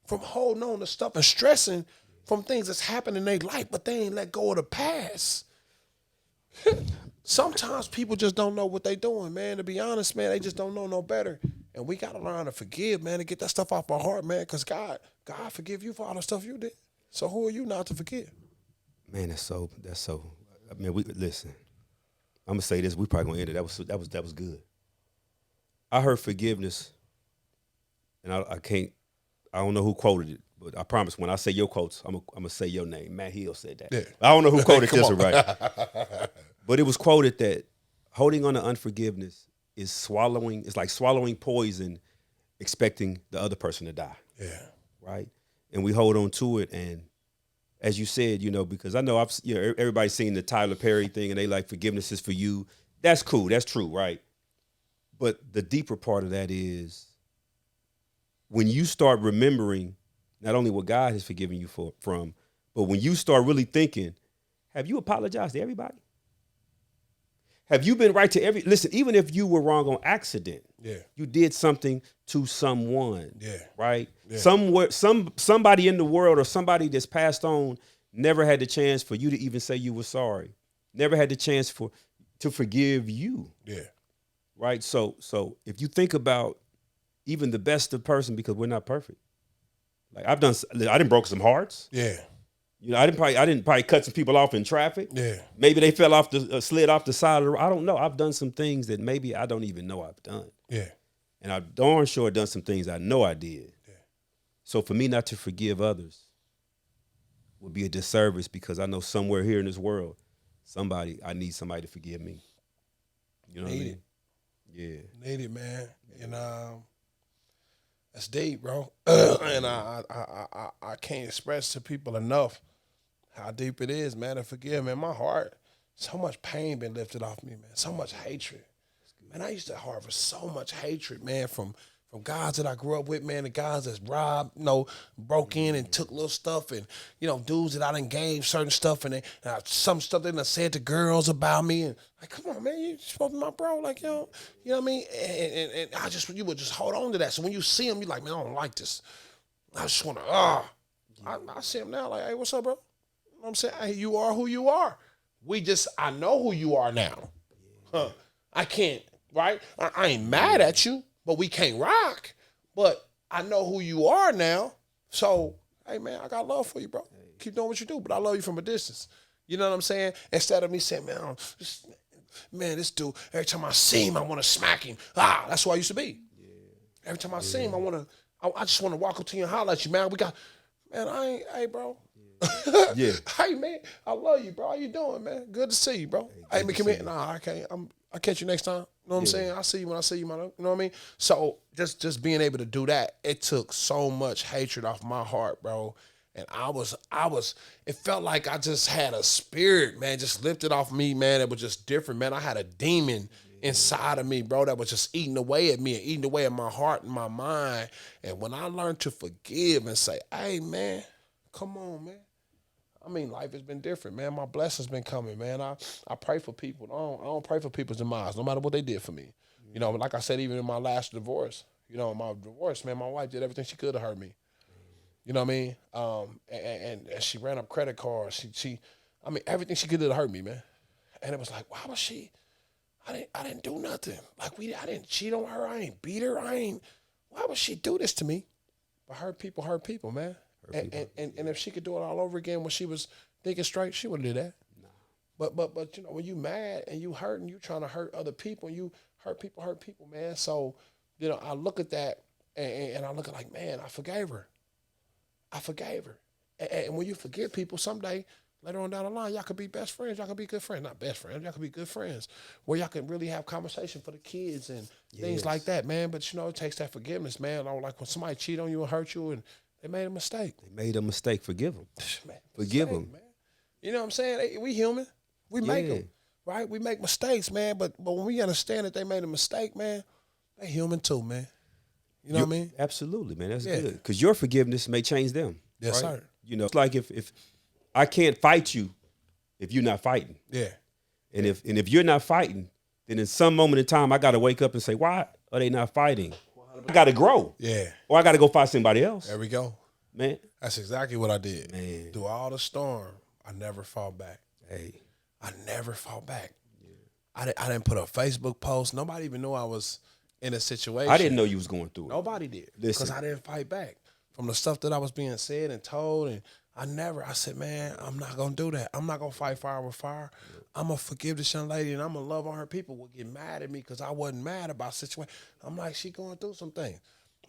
from holding on to stuff and stressing from things that's happened in their life, but they ain't let go of the past. Sometimes people just don't know what they doing, man. To be honest, man, they just don't know no better. And we got to learn to forgive, man, and get that stuff off our heart, man, because God forgive you for all the stuff you did. So who are you not to forgive? Man, that's so. I mean, listen. I'm gonna say this. We probably gonna end it. That was good. I heard forgiveness, and I can't. I don't know who quoted it, but I promise when I say your quotes, I'm gonna say your name. Matt Hill said that. Yeah. I don't know who quoted this one, right? But it was quoted that holding on to unforgiveness is swallowing. It's like swallowing poison, expecting the other person to die. Yeah. Right. And we hold on to it, and as you said, because I know everybody's seen the Tyler Perry thing, and they like forgiveness is for you. That's cool. That's true, right? But the deeper part of that is when you start remembering not only what God has forgiven you from, but when you start really thinking, have you apologized to everybody? Have you been right to listen, even if you were wrong on accident, you did something to someone, right? Yeah. Somebody in the world or somebody that's passed on never had the chance for you to even say you were sorry. Never had the chance to forgive you. Yeah. Right? So if you think about even the best of person, because we're not perfect. Like I done broke some hearts. Yeah. I didn't probably cut some people off in traffic. Yeah. Maybe they fell off slid off the side of the road. I don't know. I've done some things that maybe I don't even know I've done. Yeah. And I'm darn sure done some things I know I did. Yeah. So for me not to forgive others would be a disservice because I know somewhere here in this world, I need somebody to forgive me. You know what I mean? Yeah. Need it, man. And that's deep, bro. And I can't express to people enough how deep it is, man, to forgive. Man, my heart, so much pain been lifted off me, man. So much hatred. Man, I used to harbor so much hatred, man, from guys that I grew up with, man, the guys that's robbed, broke in and took little stuff, and, dudes that I done gave certain stuff, and some stuff they done said to girls about me, and like, come on, man, you supposed to be my bro, like, you know what I mean? And you would just hold on to that. So when you see him, you're like, man, I don't like this. I just want to, I see him now, like, hey, what's up, bro? You know what I'm saying? Hey, you are who you are. I know who you are now. I can't, right? I ain't mad at you, but we can't rock. But I know who you are now. So, hey, man, I got love for you, bro. Keep doing what you do, but I love you from a distance. You know what I'm saying? Instead of me saying, this dude, every time I see him, I want to smack him. That's who I used to be. Yeah. Every time I see him, I just want to walk up to you and holler at you, man. Hey, bro. Yeah. Hey, man, I love you, bro. How you doing, man? Good to see you, bro. Hey, man, come here. Nah, I can't. I'll catch you next time. You know what I'm saying? I see you when I see you, man. You know what I mean? So just being able to do that, it took so much hatred off my heart, bro. And it felt like I just had a spirit, man, just lifted off me, man. It was just different, man. I had a demon inside of me, bro, that was just eating away at me and eating away at my heart and my mind. And when I learned to forgive and say, hey, man, come on, man. I mean, life has been different, man. My blessings been coming, man. I pray for people. I don't pray for people's demise, no matter what they did for me. Like I said, even in my last divorce, my divorce, man, my wife did everything she could to hurt me. You know what I mean? And she ran up credit cards. Everything she could do to hurt me, man. And it was like, why was she? I didn't do nothing. Like I didn't cheat on her. I ain't beat her. Why would she do this to me? But hurt people, man. And if she could do it all over again when she was thinking straight, she wouldn't do that. No. But when you mad and you hurt and you trying to hurt other people and you hurt people, man. So, I look at that and I look at like, man, I forgave her. And when you forgive people, someday, later on down the line, y'all could be best friends. Y'all could be good friends. Not best friends. Y'all could be good friends where y'all can really have conversation for the kids and things like that, man. But, it takes that forgiveness, man. Like when somebody cheat on you and hurt you and they made a mistake. Forgive them. Forgive them. Man. You know what I'm saying? We human. We make them, right? We make mistakes, man. But when we understand that they made a mistake, man, they human too, man. You know what I mean? Absolutely, man. That's good. Because your forgiveness may change them. Yes, right? sir. It's like if I can't fight you if you're not fighting. Yeah. And if you're not fighting, then in some moment in time, I got to wake up and say, why are they not fighting? I got to grow. Yeah. Or I got to go find somebody else. There we go. Man. That's exactly what I did. Man. Through all the storm, I never fought back. Hey. I never fought back. Yeah. I didn't put a Facebook post. Nobody even knew I was in a situation. I didn't know you was going through it. Nobody did. Because I didn't fight back. From the stuff that I was being said and told, and I said, man, I'm not going to do that. I'm not going to fight fire with fire. Yeah. I'm going to forgive this young lady, and I'm going to love on her. People will get mad at me because I wasn't mad about the situation. I'm like, she going through some things.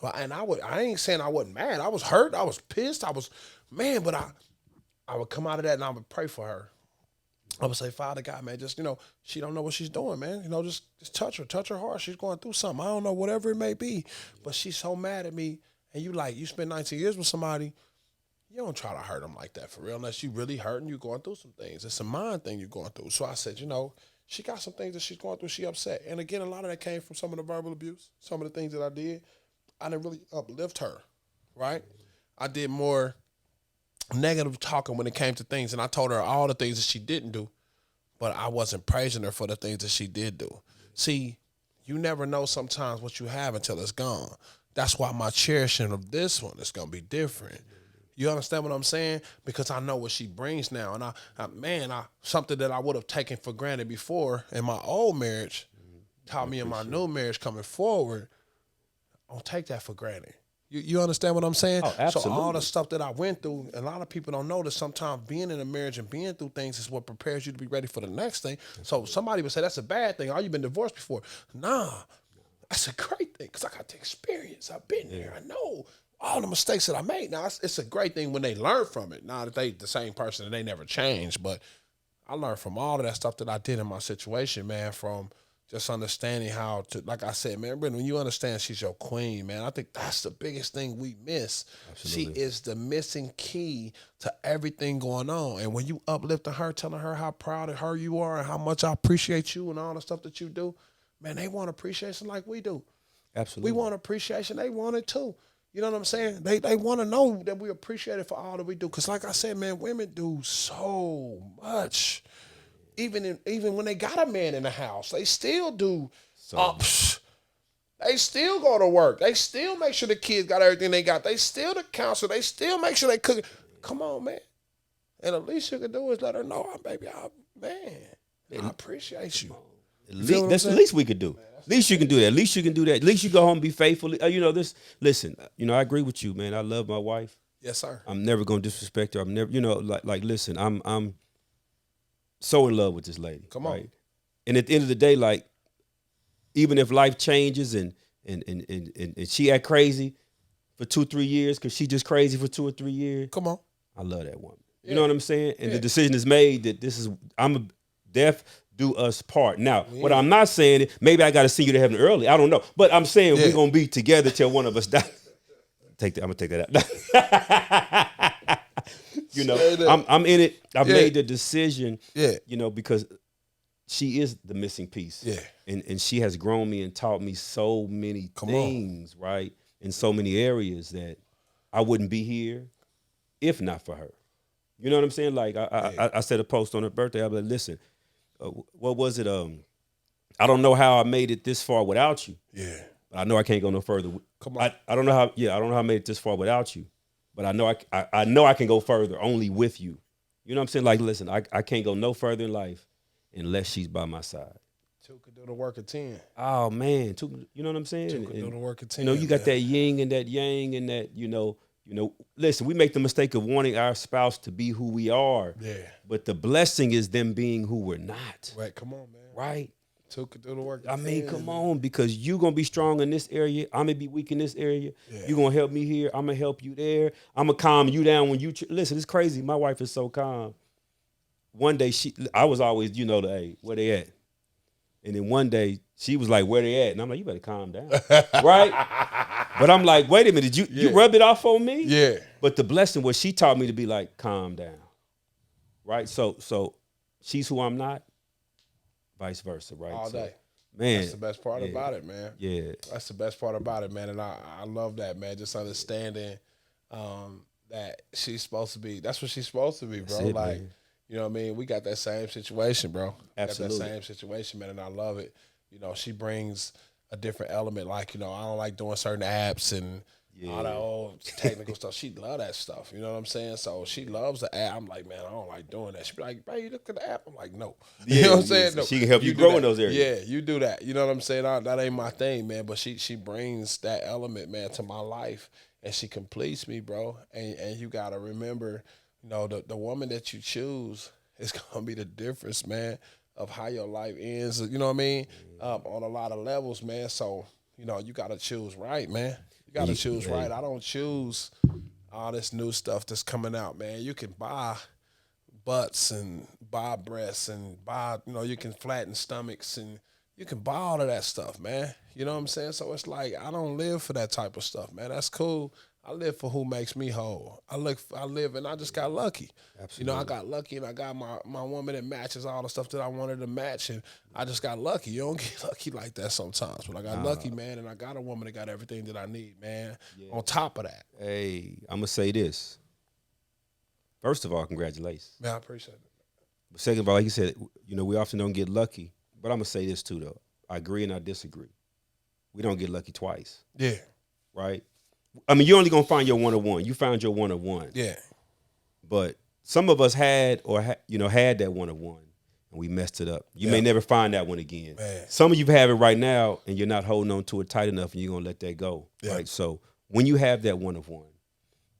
Well, and I ain't saying I wasn't mad. I was hurt. I was pissed. But I would come out of that and I would pray for her. I would say, Father God, man, just, she don't know what she's doing, man. Just touch her heart. She's going through something. I don't know, whatever it may be. But she's so mad at me. And you spend 19 years with somebody, you don't try to hurt them like that for real, unless you really hurting, you going through some things. It's a mind thing you're going through. So I said, she got some things that she's going through. She upset. And again, a lot of that came from some of the verbal abuse, some of the things that I did. I didn't really uplift her, right? I did more negative talking when it came to things. And I told her all the things that she didn't do, but I wasn't praising her for the things that she did do. See, you never know sometimes what you have until it's gone. That's why my cherishing of this one is going to be different. You understand what I'm saying? Because I know what she brings now. And something that I would have taken for granted before in my old marriage taught me in my new marriage coming forward, I don't take that for granted. You understand what I'm saying? Oh, absolutely. So all the stuff that I went through, a lot of people don't know that sometimes being in a marriage and being through things is what prepares you to be ready for the next thing. So somebody would say, that's a bad thing. Oh, you've been divorced before. Nah. That's a great thing because I got the experience. I've been there. I know all the mistakes that I made. Now it's a great thing when they learn from it. Now that they the same person and they never change, but I learned from all of that stuff that I did in my situation, man. From just understanding how to, like I said, man, Brittany, when you understand she's your queen, man, I think that's the biggest thing we miss. Absolutely. She is the missing key to everything going on. And when you uplifting her, telling her how proud of her you are and how much I appreciate you and all the stuff that you do, man, they want appreciation like we do. Absolutely. We want appreciation. They want it too. You know what I'm saying? They want to know that we appreciate it for all that we do. Because like I said, man, women do so much. Even when they got a man in the house, they still do. They still go to work. They still make sure the kids got everything they got. They still the counselor. They still make sure they cook. Come on, man. And the least you can do is let her know, baby, I appreciate you. That's the least we could do. At least you can do that. At least you can do that. At least you go home and be faithful. Listen, I agree with you, man. I love my wife. Yes, sir. I'm never going to disrespect her. I'm never, listen, I'm so in love with this lady. Come on. Right? And at the end of the day, like, even if life changes and she act crazy for 2-3 years because she just crazy for 2 or 3 years. Come on. I love that woman. Yeah. You know what I'm saying? And the decision is made that I'm a death do us part. Now, what I'm not saying, maybe I got to send you to heaven early. I don't know. But I'm saying we're going to be together till one of us dies. I'm going to take that out. I'm in it. I made the decision, because she is the missing piece. Yeah. And she has grown me and taught me so many things, right? In so many areas that I wouldn't be here if not for her. You know what I'm saying? Like I said a post on her birthday. I was like, listen, what was it? I don't know how I made it this far without you. Yeah. But I know I can't go no further. Come on. I don't know how. Yeah, I don't know how I made it this far without you. But I know I know I can go further only with you. You know what I'm saying? Like, listen, I can't go no further in life unless she's by my side. 2 could do the work of 10. Oh man, 2. You know what I'm saying? 2 could do the work of 10. You got that yin and that yang and that. Listen, we make the mistake of wanting our spouse to be who we are. Yeah. But the blessing is them being who we're not. Right. Come on, man. Right. 2 could do the work. I mean, come on, because you're going to be strong in this area. I'm going to be weak in this area. Yeah. You're going to help me here. I'm going to help you there. I'm going to calm you down when you... Listen, it's crazy. My wife is so calm. One day, I was always, hey, where they at? And then one day, she was like, where they at? And I'm like, you better calm down. Right? But I'm like, wait a minute. You rub it off on me? Yeah. But the blessing was she taught me to be like, calm down. Right? So she's who I'm not. Vice versa, right? All day. Man. That's the best part about it, man. Yeah. That's the best part about it, man. And I love that, man. Just understanding that she's supposed to be, that's what she's supposed to be, bro. That's it, like, man. you know what I mean? We got that same situation, bro. Absolutely. Got that same situation, man, and I love it. She brings a different element. Like, I don't like doing certain apps and all that old technical stuff. She love that stuff. You know what I'm saying? So she loves the app. I'm like, man, I don't like doing that. She be like, man, you look at the app. I'm like, no. You know what I'm saying? No. She can help you grow in those areas. Yeah, you do that. You know what I'm saying? That ain't my thing, man. But she brings that element, man, to my life, and she completes me, bro. And you got to remember, the woman that you choose is going to be the difference, man, of how your life ends. You know what I mean? On a lot of levels, man. So, you got to choose right, man. You got to choose right. I don't choose all this new stuff that's coming out, man. You can buy butts and buy breasts and buy, you can flatten stomachs and you can buy all of that stuff, man. You know what I'm saying? So it's like, I don't live for that type of stuff, man. That's cool. I live for who makes me whole. I live and I just got lucky. Absolutely. I got lucky and I got my woman that matches all the stuff that I wanted to match, and I just got lucky. You don't get lucky like that sometimes. But I got lucky, man, and I got a woman that got everything that I need, man. Yeah. On top of that. Hey, I'm going to say this. First of all, congratulations. Man, I appreciate it. But second of all, like you said, we often don't get lucky. But I'm going to say this too, though. I agree and I disagree. We don't get lucky twice. Yeah. Right? I mean, you're only going to find your one-on-one. You found your one-on-one. Yeah. But some of us had that one-on-one, and we messed it up. You may never find that one again. Man. Some of you have it right now, and you're not holding on to it tight enough, and you're going to let that go. Yeah. Right? So when you have that one-on-one,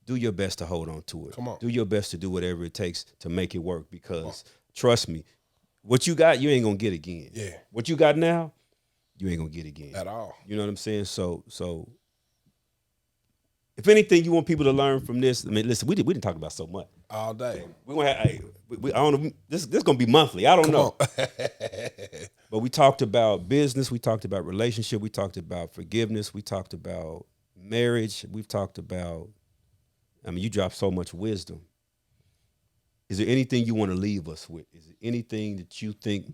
do your best to hold on to it. Come on. Do your best to do whatever it takes to make it work, because trust me, what you got, you ain't going to get again. Yeah. What you got now, you ain't going to get again. At all. You know what I'm saying? So If anything, you want people to learn from this. I mean, listen, we didn't talk about so much all day. We gonna have, I don't know. This gonna be monthly. I don't know. But we talked about business. We talked about relationship. We talked about forgiveness. We talked about marriage. We've talked about. I mean, you dropped so much wisdom. Is there anything you want to leave us with? Is there anything that you think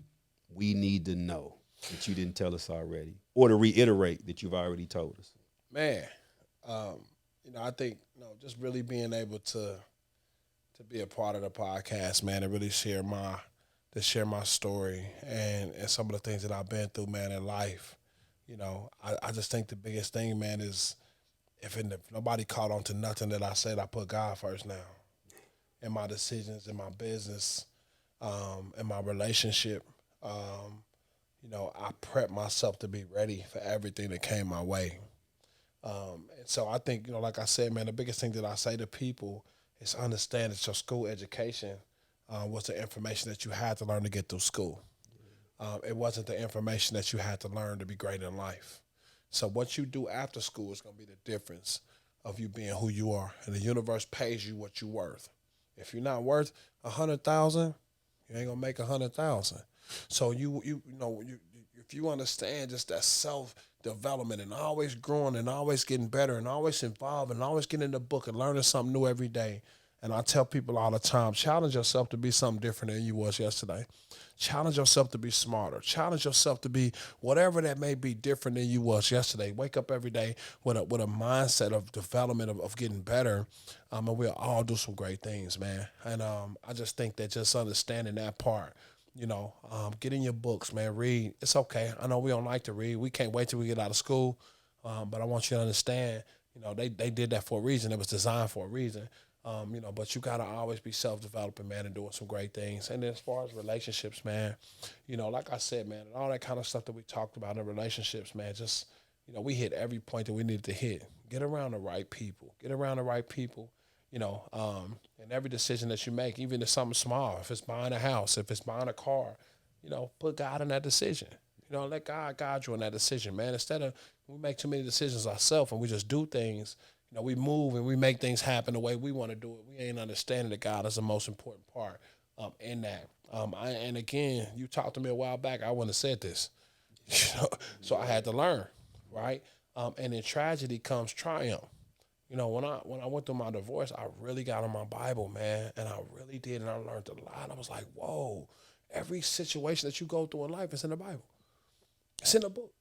we need to know that you didn't tell us already, or to reiterate that you've already told us? Man, I think just really being able to be a part of the podcast, man, and really share my story and some of the things that I've been through, man, in life. I just think the biggest thing, man, is if nobody caught on to nothing that I said, I put God first now. In my decisions, in my business, in my relationship. I prep myself to be ready for everything that came my way. And so I think, like I said, man, the biggest thing that I say to people is understand that your school education was the information that you had to learn to get through school. It wasn't the information that you had to learn to be great in life. So what you do after school is going to be the difference of you being who you are. And the universe pays you what you're worth. If you're not worth 100,000, you ain't gonna make 100,000. So if you understand just that self-development and always growing and always getting better and always involved and always getting in the book and learning something new every day. And I tell people all the time, challenge yourself to be something different than you was yesterday. Challenge yourself to be smarter. Challenge yourself to be whatever that may be different than you was yesterday. Wake up every day with a mindset of development, of getting better, and we'll all do some great things, man. And I just think that just understanding that part, get in your books, man. Read. It's okay. I know we don't like to read. We can't wait till we get out of school, but I want you to understand, they did that for a reason. It was designed for a reason. But you gotta always be self-developing, man, and doing some great things. And then as far as relationships, man, like I said, man, and all that kind of stuff that we talked about in relationships, man, just, we hit every point that we needed to hit. Get around the right people. And every decision that you make, even if something small, if it's buying a house, if it's buying a car, put God in that decision. Let God guide you in that decision, man. Instead of we make too many decisions ourselves and we just do things. We move and we make things happen the way we want to do it. We ain't understanding that God is the most important part in that. And again, you talked to me a while back. I wouldn't have said this, so I had to learn, right? And in tragedy comes triumph. When I went through my divorce, I really got on my Bible, man, and I really did, and I learned a lot. I was like, whoa! Every situation that you go through in life is in the Bible. It's in the book.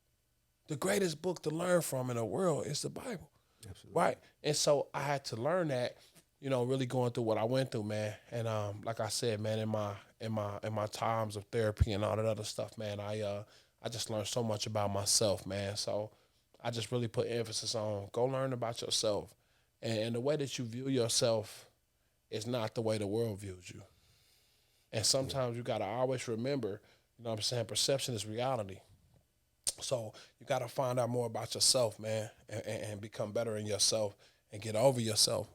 The greatest book to learn from in the world is the Bible. Absolutely. Right. And so I had to learn that, really going through what I went through, man. And like I said, man, in my times of therapy and all that other stuff, man, I just learned so much about myself, man. So I just really put emphasis on go learn about yourself. And the way that you view yourself is not the way the world views you. And sometimes you gotta always remember, perception is reality. So you got to find out more about yourself, man, and become better in yourself and get over yourself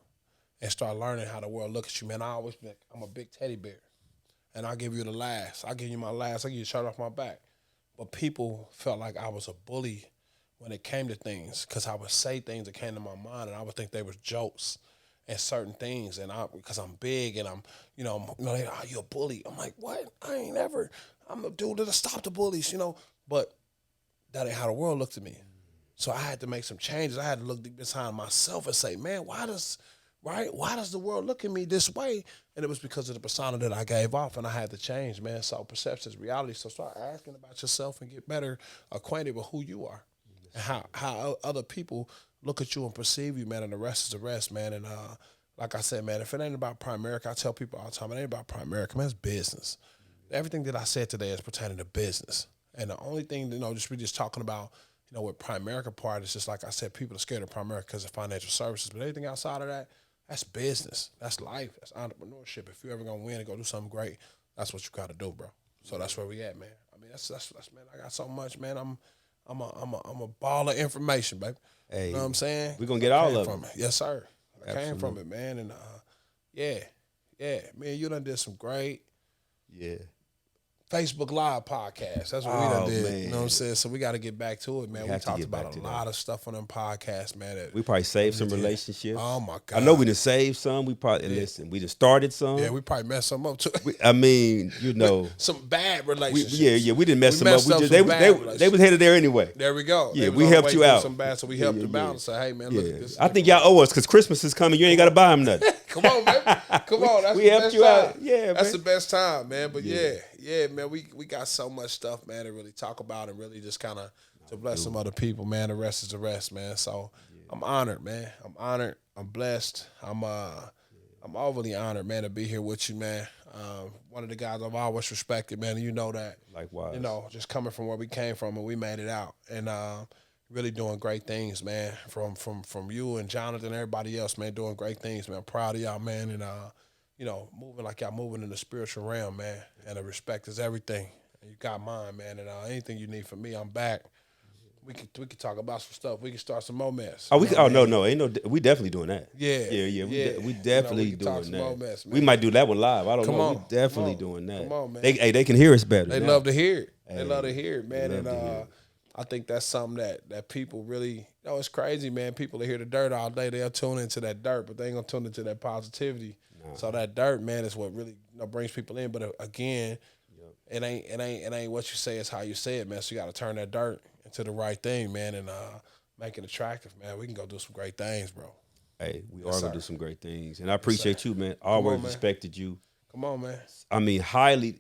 and start learning how the world looks at you, man. I'm a big teddy bear, and I'll give you the last. I'll give you my last. I'll give you a shirt off my back. But people felt like I was a bully when it came to things because I would say things that came to my mind, and I would think they were jokes and certain things, and because I'm big and I'm, you're a bully. I'm like, what? I'm a dude that'll stop the bullies, but that ain't how the world looked at me. So I had to make some changes. I had to look deep inside myself and say, man, why does the world look at me this way? And it was because of the persona that I gave off, and I had to change, man. So perception is reality. So start asking about yourself and get better acquainted with who you are and how other people look at you and perceive you, man, and the rest is the rest, man. And like I said, man, if it ain't about Primerica, I tell people all the time, it ain't about Primerica, man, it's business. Everything that I said today is pertaining to business. And the only thing, we're just talking about, with Primerica part is just like I said, people are scared of Primerica because of financial services. But everything outside of that, that's business. That's life. That's entrepreneurship. If you're ever going to win and go do something great, that's what you got to do, bro. So that's where we at, man. I mean, that's man, I got so much, man. I'm a ball of information, baby. Hey, you know what I'm saying? We're going to get all of it. Yes, sir. I came from it, man. And, yeah, man, you done did some great Facebook Live podcast. That's what we done did. You know what I'm saying? So we got to get back to it, man. We talked about a lot of stuff on them podcasts, man. We probably saved some relationships. Oh my God! I know we done saved some. We probably listen. We done started some. Yeah, we probably messed some up too. I mean, you know, some bad relationships. We didn't mess them up. We just they was headed there anyway. There we go. Yeah, we helped you out. Some bad, so we helped them out and say, hey man, look at this. I think y'all owe us because Christmas is coming. You ain't got to buy them nothing. Come on, man. Come on. That's we the helped best you time. out. Yeah, that's man. the best time, man. But yeah, man. We got so much stuff, man, to really talk about and really just kind of to bless some other people, man. The rest is the rest, man. So I'm honored, man. I'm honored. I'm blessed. I'm overly honored, man, to be here with you, man. One of the guys I've always respected, man. And you know that. Likewise. You know, just coming from where we came from and we made it out, and really doing great things, man. From you and Jonathan and everybody else, man, doing great things, man. I'm proud of y'all, man, and you know, moving like y'all moving in the spiritual realm, man. And the respect is everything. And you got mine, man. And anything you need from me, I'm back. We could talk about some stuff. We can start some more mess. Oh, no, ain't no. We definitely doing that. Yeah. We definitely doing that. Mess, we might do that one live. I don't know. We definitely doing that. Come on, man. They can hear us better. They love to hear it. They love to hear it, man. And I think that's something that people really. You know, it's crazy, man. People that hear the dirt all day, they'll tune into that dirt, but they ain't gonna tune into that positivity. Nah. So that dirt, man, is what really brings people in. But again, it ain't what you say, it's how you say it, man. So you got to turn that dirt into the right thing, man, and make it attractive, man. We can go do some great things, bro. Hey, we are gonna do some great things, and I appreciate you, man. Always respected you. Come on, man. I mean, highly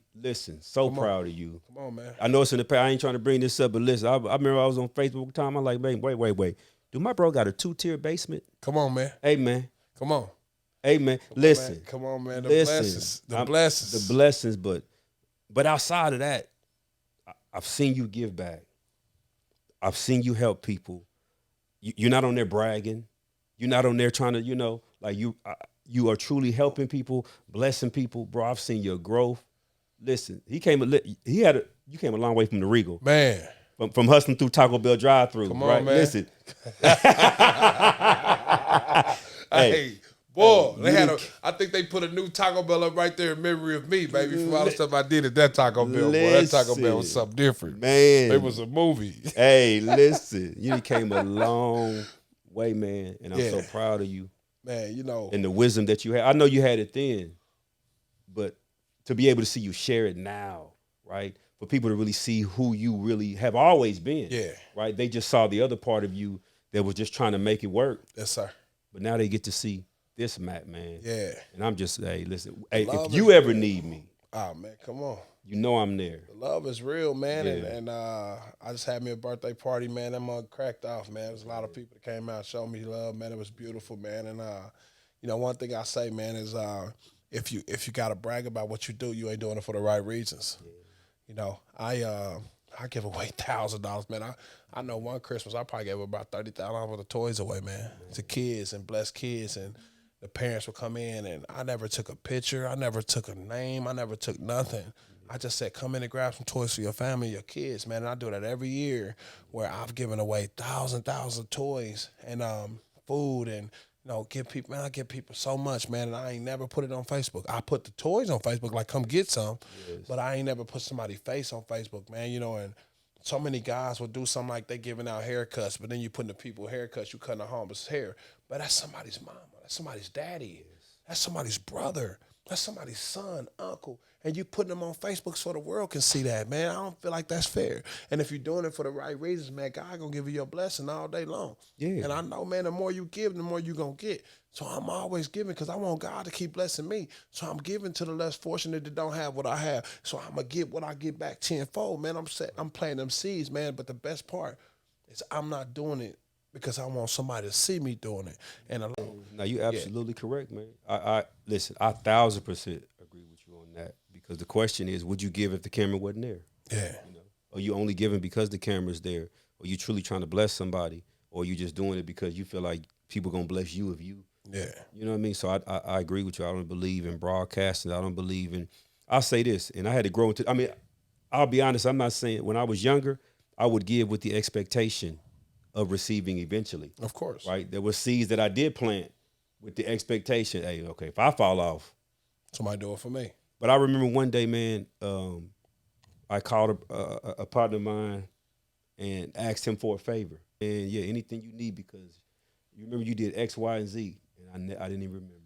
proud of you. Come on, man. I know it's in the past. I ain't trying to bring this up, but listen, I remember I was on Facebook one time. I'm like, man, wait. Do my bro got a 2-tier basement? Come on, man. Hey, man. Come on. Hey, man. Listen. Come on, man. The blessings. But outside of that, I've seen you give back. I've seen you help people. You're not on there bragging. You're not on there trying to, like you are truly helping people, blessing people, bro. I've seen your growth. Listen, you came a long way from the Regal, man. From hustling through Taco Bell drive-through. Come on, right? man. Listen, hey, boy, I think they put a new Taco Bell up right there in memory of me, baby. From all the stuff I did at that Taco Bell, boy. That Taco Bell was something different, man. It was a movie. Hey, listen, you came a long way, man, and I'm so proud of you. Man, and the wisdom that you had. I know you had it then, but to be able to see you share it now, right? For people to really see who you really have always been. Yeah. Right? They just saw the other part of you that was just trying to make it work. Yes, sir. But now they get to see this Matt, man. Yeah. And I'm just, hey, listen, if you ever need me. Oh, man, come on. You know I'm there. The love is real, man. Yeah. And I just had me a birthday party, man. That mug cracked off, man. There was a lot of people that came out and showed me love, man. It was beautiful, man. And, one thing I say, man, is if you got to brag about what you do, you ain't doing it for the right reasons. Yeah. I give away $1,000, man. I know one Christmas I probably gave about $30,000 worth of toys away, man, to kids and blessed kids, and the parents would come in, and I never took a picture, I never took a name, I never took nothing. I just said, come in and grab some toys for your family, your kids, man. And I do that every year, where I've given away thousands of toys and food, and give people, man, I give people so much, man, and I ain't never put it on Facebook. I put the toys on Facebook, like come get some, but I ain't never put somebody's face on Facebook, man, and so many guys will do something like they giving out haircuts, but then you putting the people haircuts, you cutting a homeless hair, but that's somebody's mama, that's somebody's daddy, that's somebody's brother, that's somebody's son, uncle, and you putting them on Facebook so the world can see that, man. I don't feel like that's fair. And if you're doing it for the right reasons, man, God gonna give you your blessing all day long. Yeah. And I know, man, the more you give, the more you gonna get. So I'm always giving because I want God to keep blessing me. So I'm giving to the less fortunate that don't have what I have. So I'm gonna get what I get back tenfold, man. I'm planting them seeds, man. But the best part is I'm not doing it because I want somebody to see me doing it. And now you're absolutely correct, man. I listen. I 1,000% agree with you on that, because the question is, would you give if the camera wasn't there? Yeah. Are you only giving because the camera's there? Or you truly trying to bless somebody? Or are you just doing it because you feel like people gonna bless you if you? Yeah. You know what I mean? So I agree with you. I don't believe in broadcasting. I don't believe in. I'll say this, and I had to grow into. I mean, I'll be honest. I'm not saying when I was younger, I would give with the expectation of receiving eventually. Of course. Right? There were seeds that I did plant with the expectation, hey, okay, if I fall off, somebody do it for me. But I remember one day, man, I called a partner of mine and asked him for a favor. And yeah, anything you need because you remember you did X, Y, and Z, and I didn't even remember.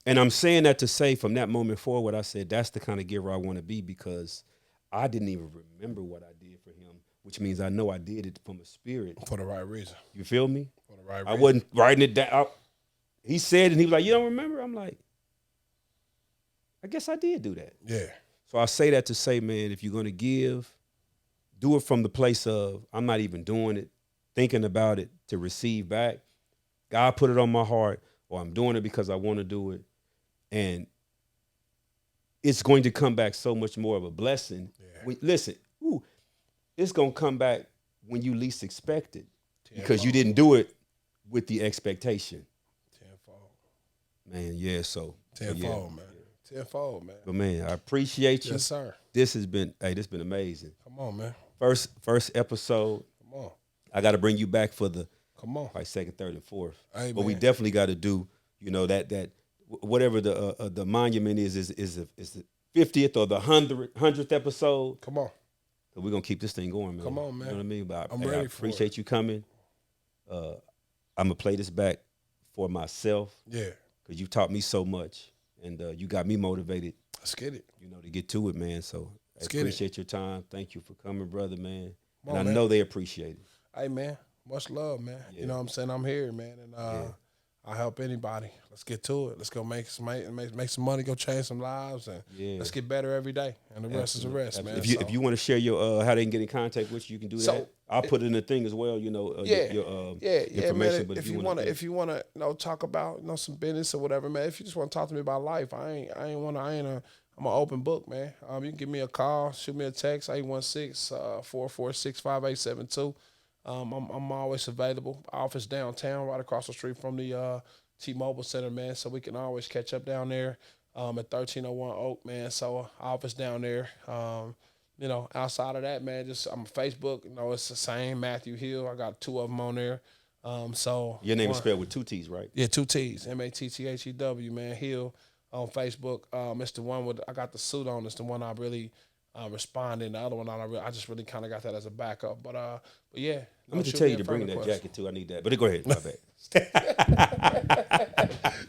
And I'm saying that to say from that moment forward, I said that's the kind of giver I want to be because I didn't even remember what I did for him, which means I know I did it from a spirit. For the right reason. You feel me? For the right reason. I wasn't writing it down. He said it and he was like, you don't remember? I'm like, I guess I did do that. Yeah. So I say that to say, man, if you're going to give, do it from the place of I'm not even doing it, thinking about it to receive back. God put it on my heart, or I'm doing it because I want to do it. And it's going to come back so much more of a blessing. Yeah. Listen, it's going to come back when you least expect it because you didn't do it with the expectation. Tenfold. Man, yeah, so. Tenfold, man. Tenfold, man. But, man, I appreciate you. Yes, sir. This has been amazing. Come on, man. First episode. Come on. I got to bring you back for the second, third, and fourth. Hey, but we definitely got to do, that whatever the monument is the 50th or the 100th episode. Come on. We're going to keep this thing going, man. Come on, man. You know what I mean? But I'm ready I appreciate you coming. I'm going to play this back for myself. Yeah. Because you taught me so much. And you got me motivated. Let's get it. To get to it, man. So I appreciate your time. Thank you for coming, brother, man. And I know they appreciate it. Hey, man. Much love, man. Yeah. You know what I'm saying? I'm here, man. And I help anybody. Let's get to it. Let's go make some money, go change some lives, and let's get better every day. And the rest is the rest, man. If you want to share your how they can get in contact with you can do that. I'll put it in the thing as well. Your information. Man, but if you want to talk about some business or whatever, man. If you just want to talk to me about life, I'm an open book, man. You can give me a call, shoot me a text, 816-446-5872. I'm always available. Office downtown, right across the street from the T-Mobile Center, man. So we can always catch up down there at 1301 Oak, man. So office down there. Outside of that, man, I'm on Facebook. It's the same, Matthew Hill. I got 2 of them on there. So your name is spelled with 2 T's, right? Yeah, 2 T's. MATTHEW, man. Hill on Facebook. It's the one I got the suit on. It's the one I really responding. The other one, I just really kind of got that as a backup. But yeah. I'm going to tell you to bring that jacket too. I need that. But go ahead. My bad.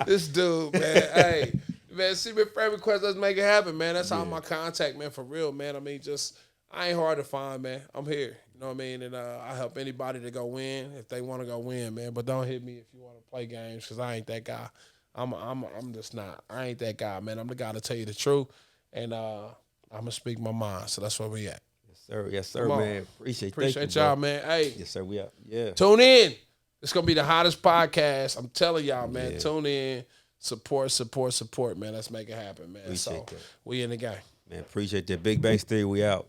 This dude, man. Hey, man, see me friend request. Let's make it happen, man. That's all my contact, man, for real, man. I mean, I ain't hard to find, man. I'm here. You know what I mean? And I help anybody to go win if they want to go win, man. But don't hit me if you want to play games because I ain't that guy. I'm just not. I ain't that guy, man. I'm the guy to tell you the truth. And I'm going to speak my mind. So that's where we at. Yes, sir, man. Appreciate y'all, man. Hey. Yes, sir, we out. Yeah. Tune in. It's going to be the hottest podcast. I'm telling y'all, man. Yeah. Tune in. Support, man. Let's make it happen, man. Appreciate that. We in the game. Man, appreciate that. Big Banks Theory, we out.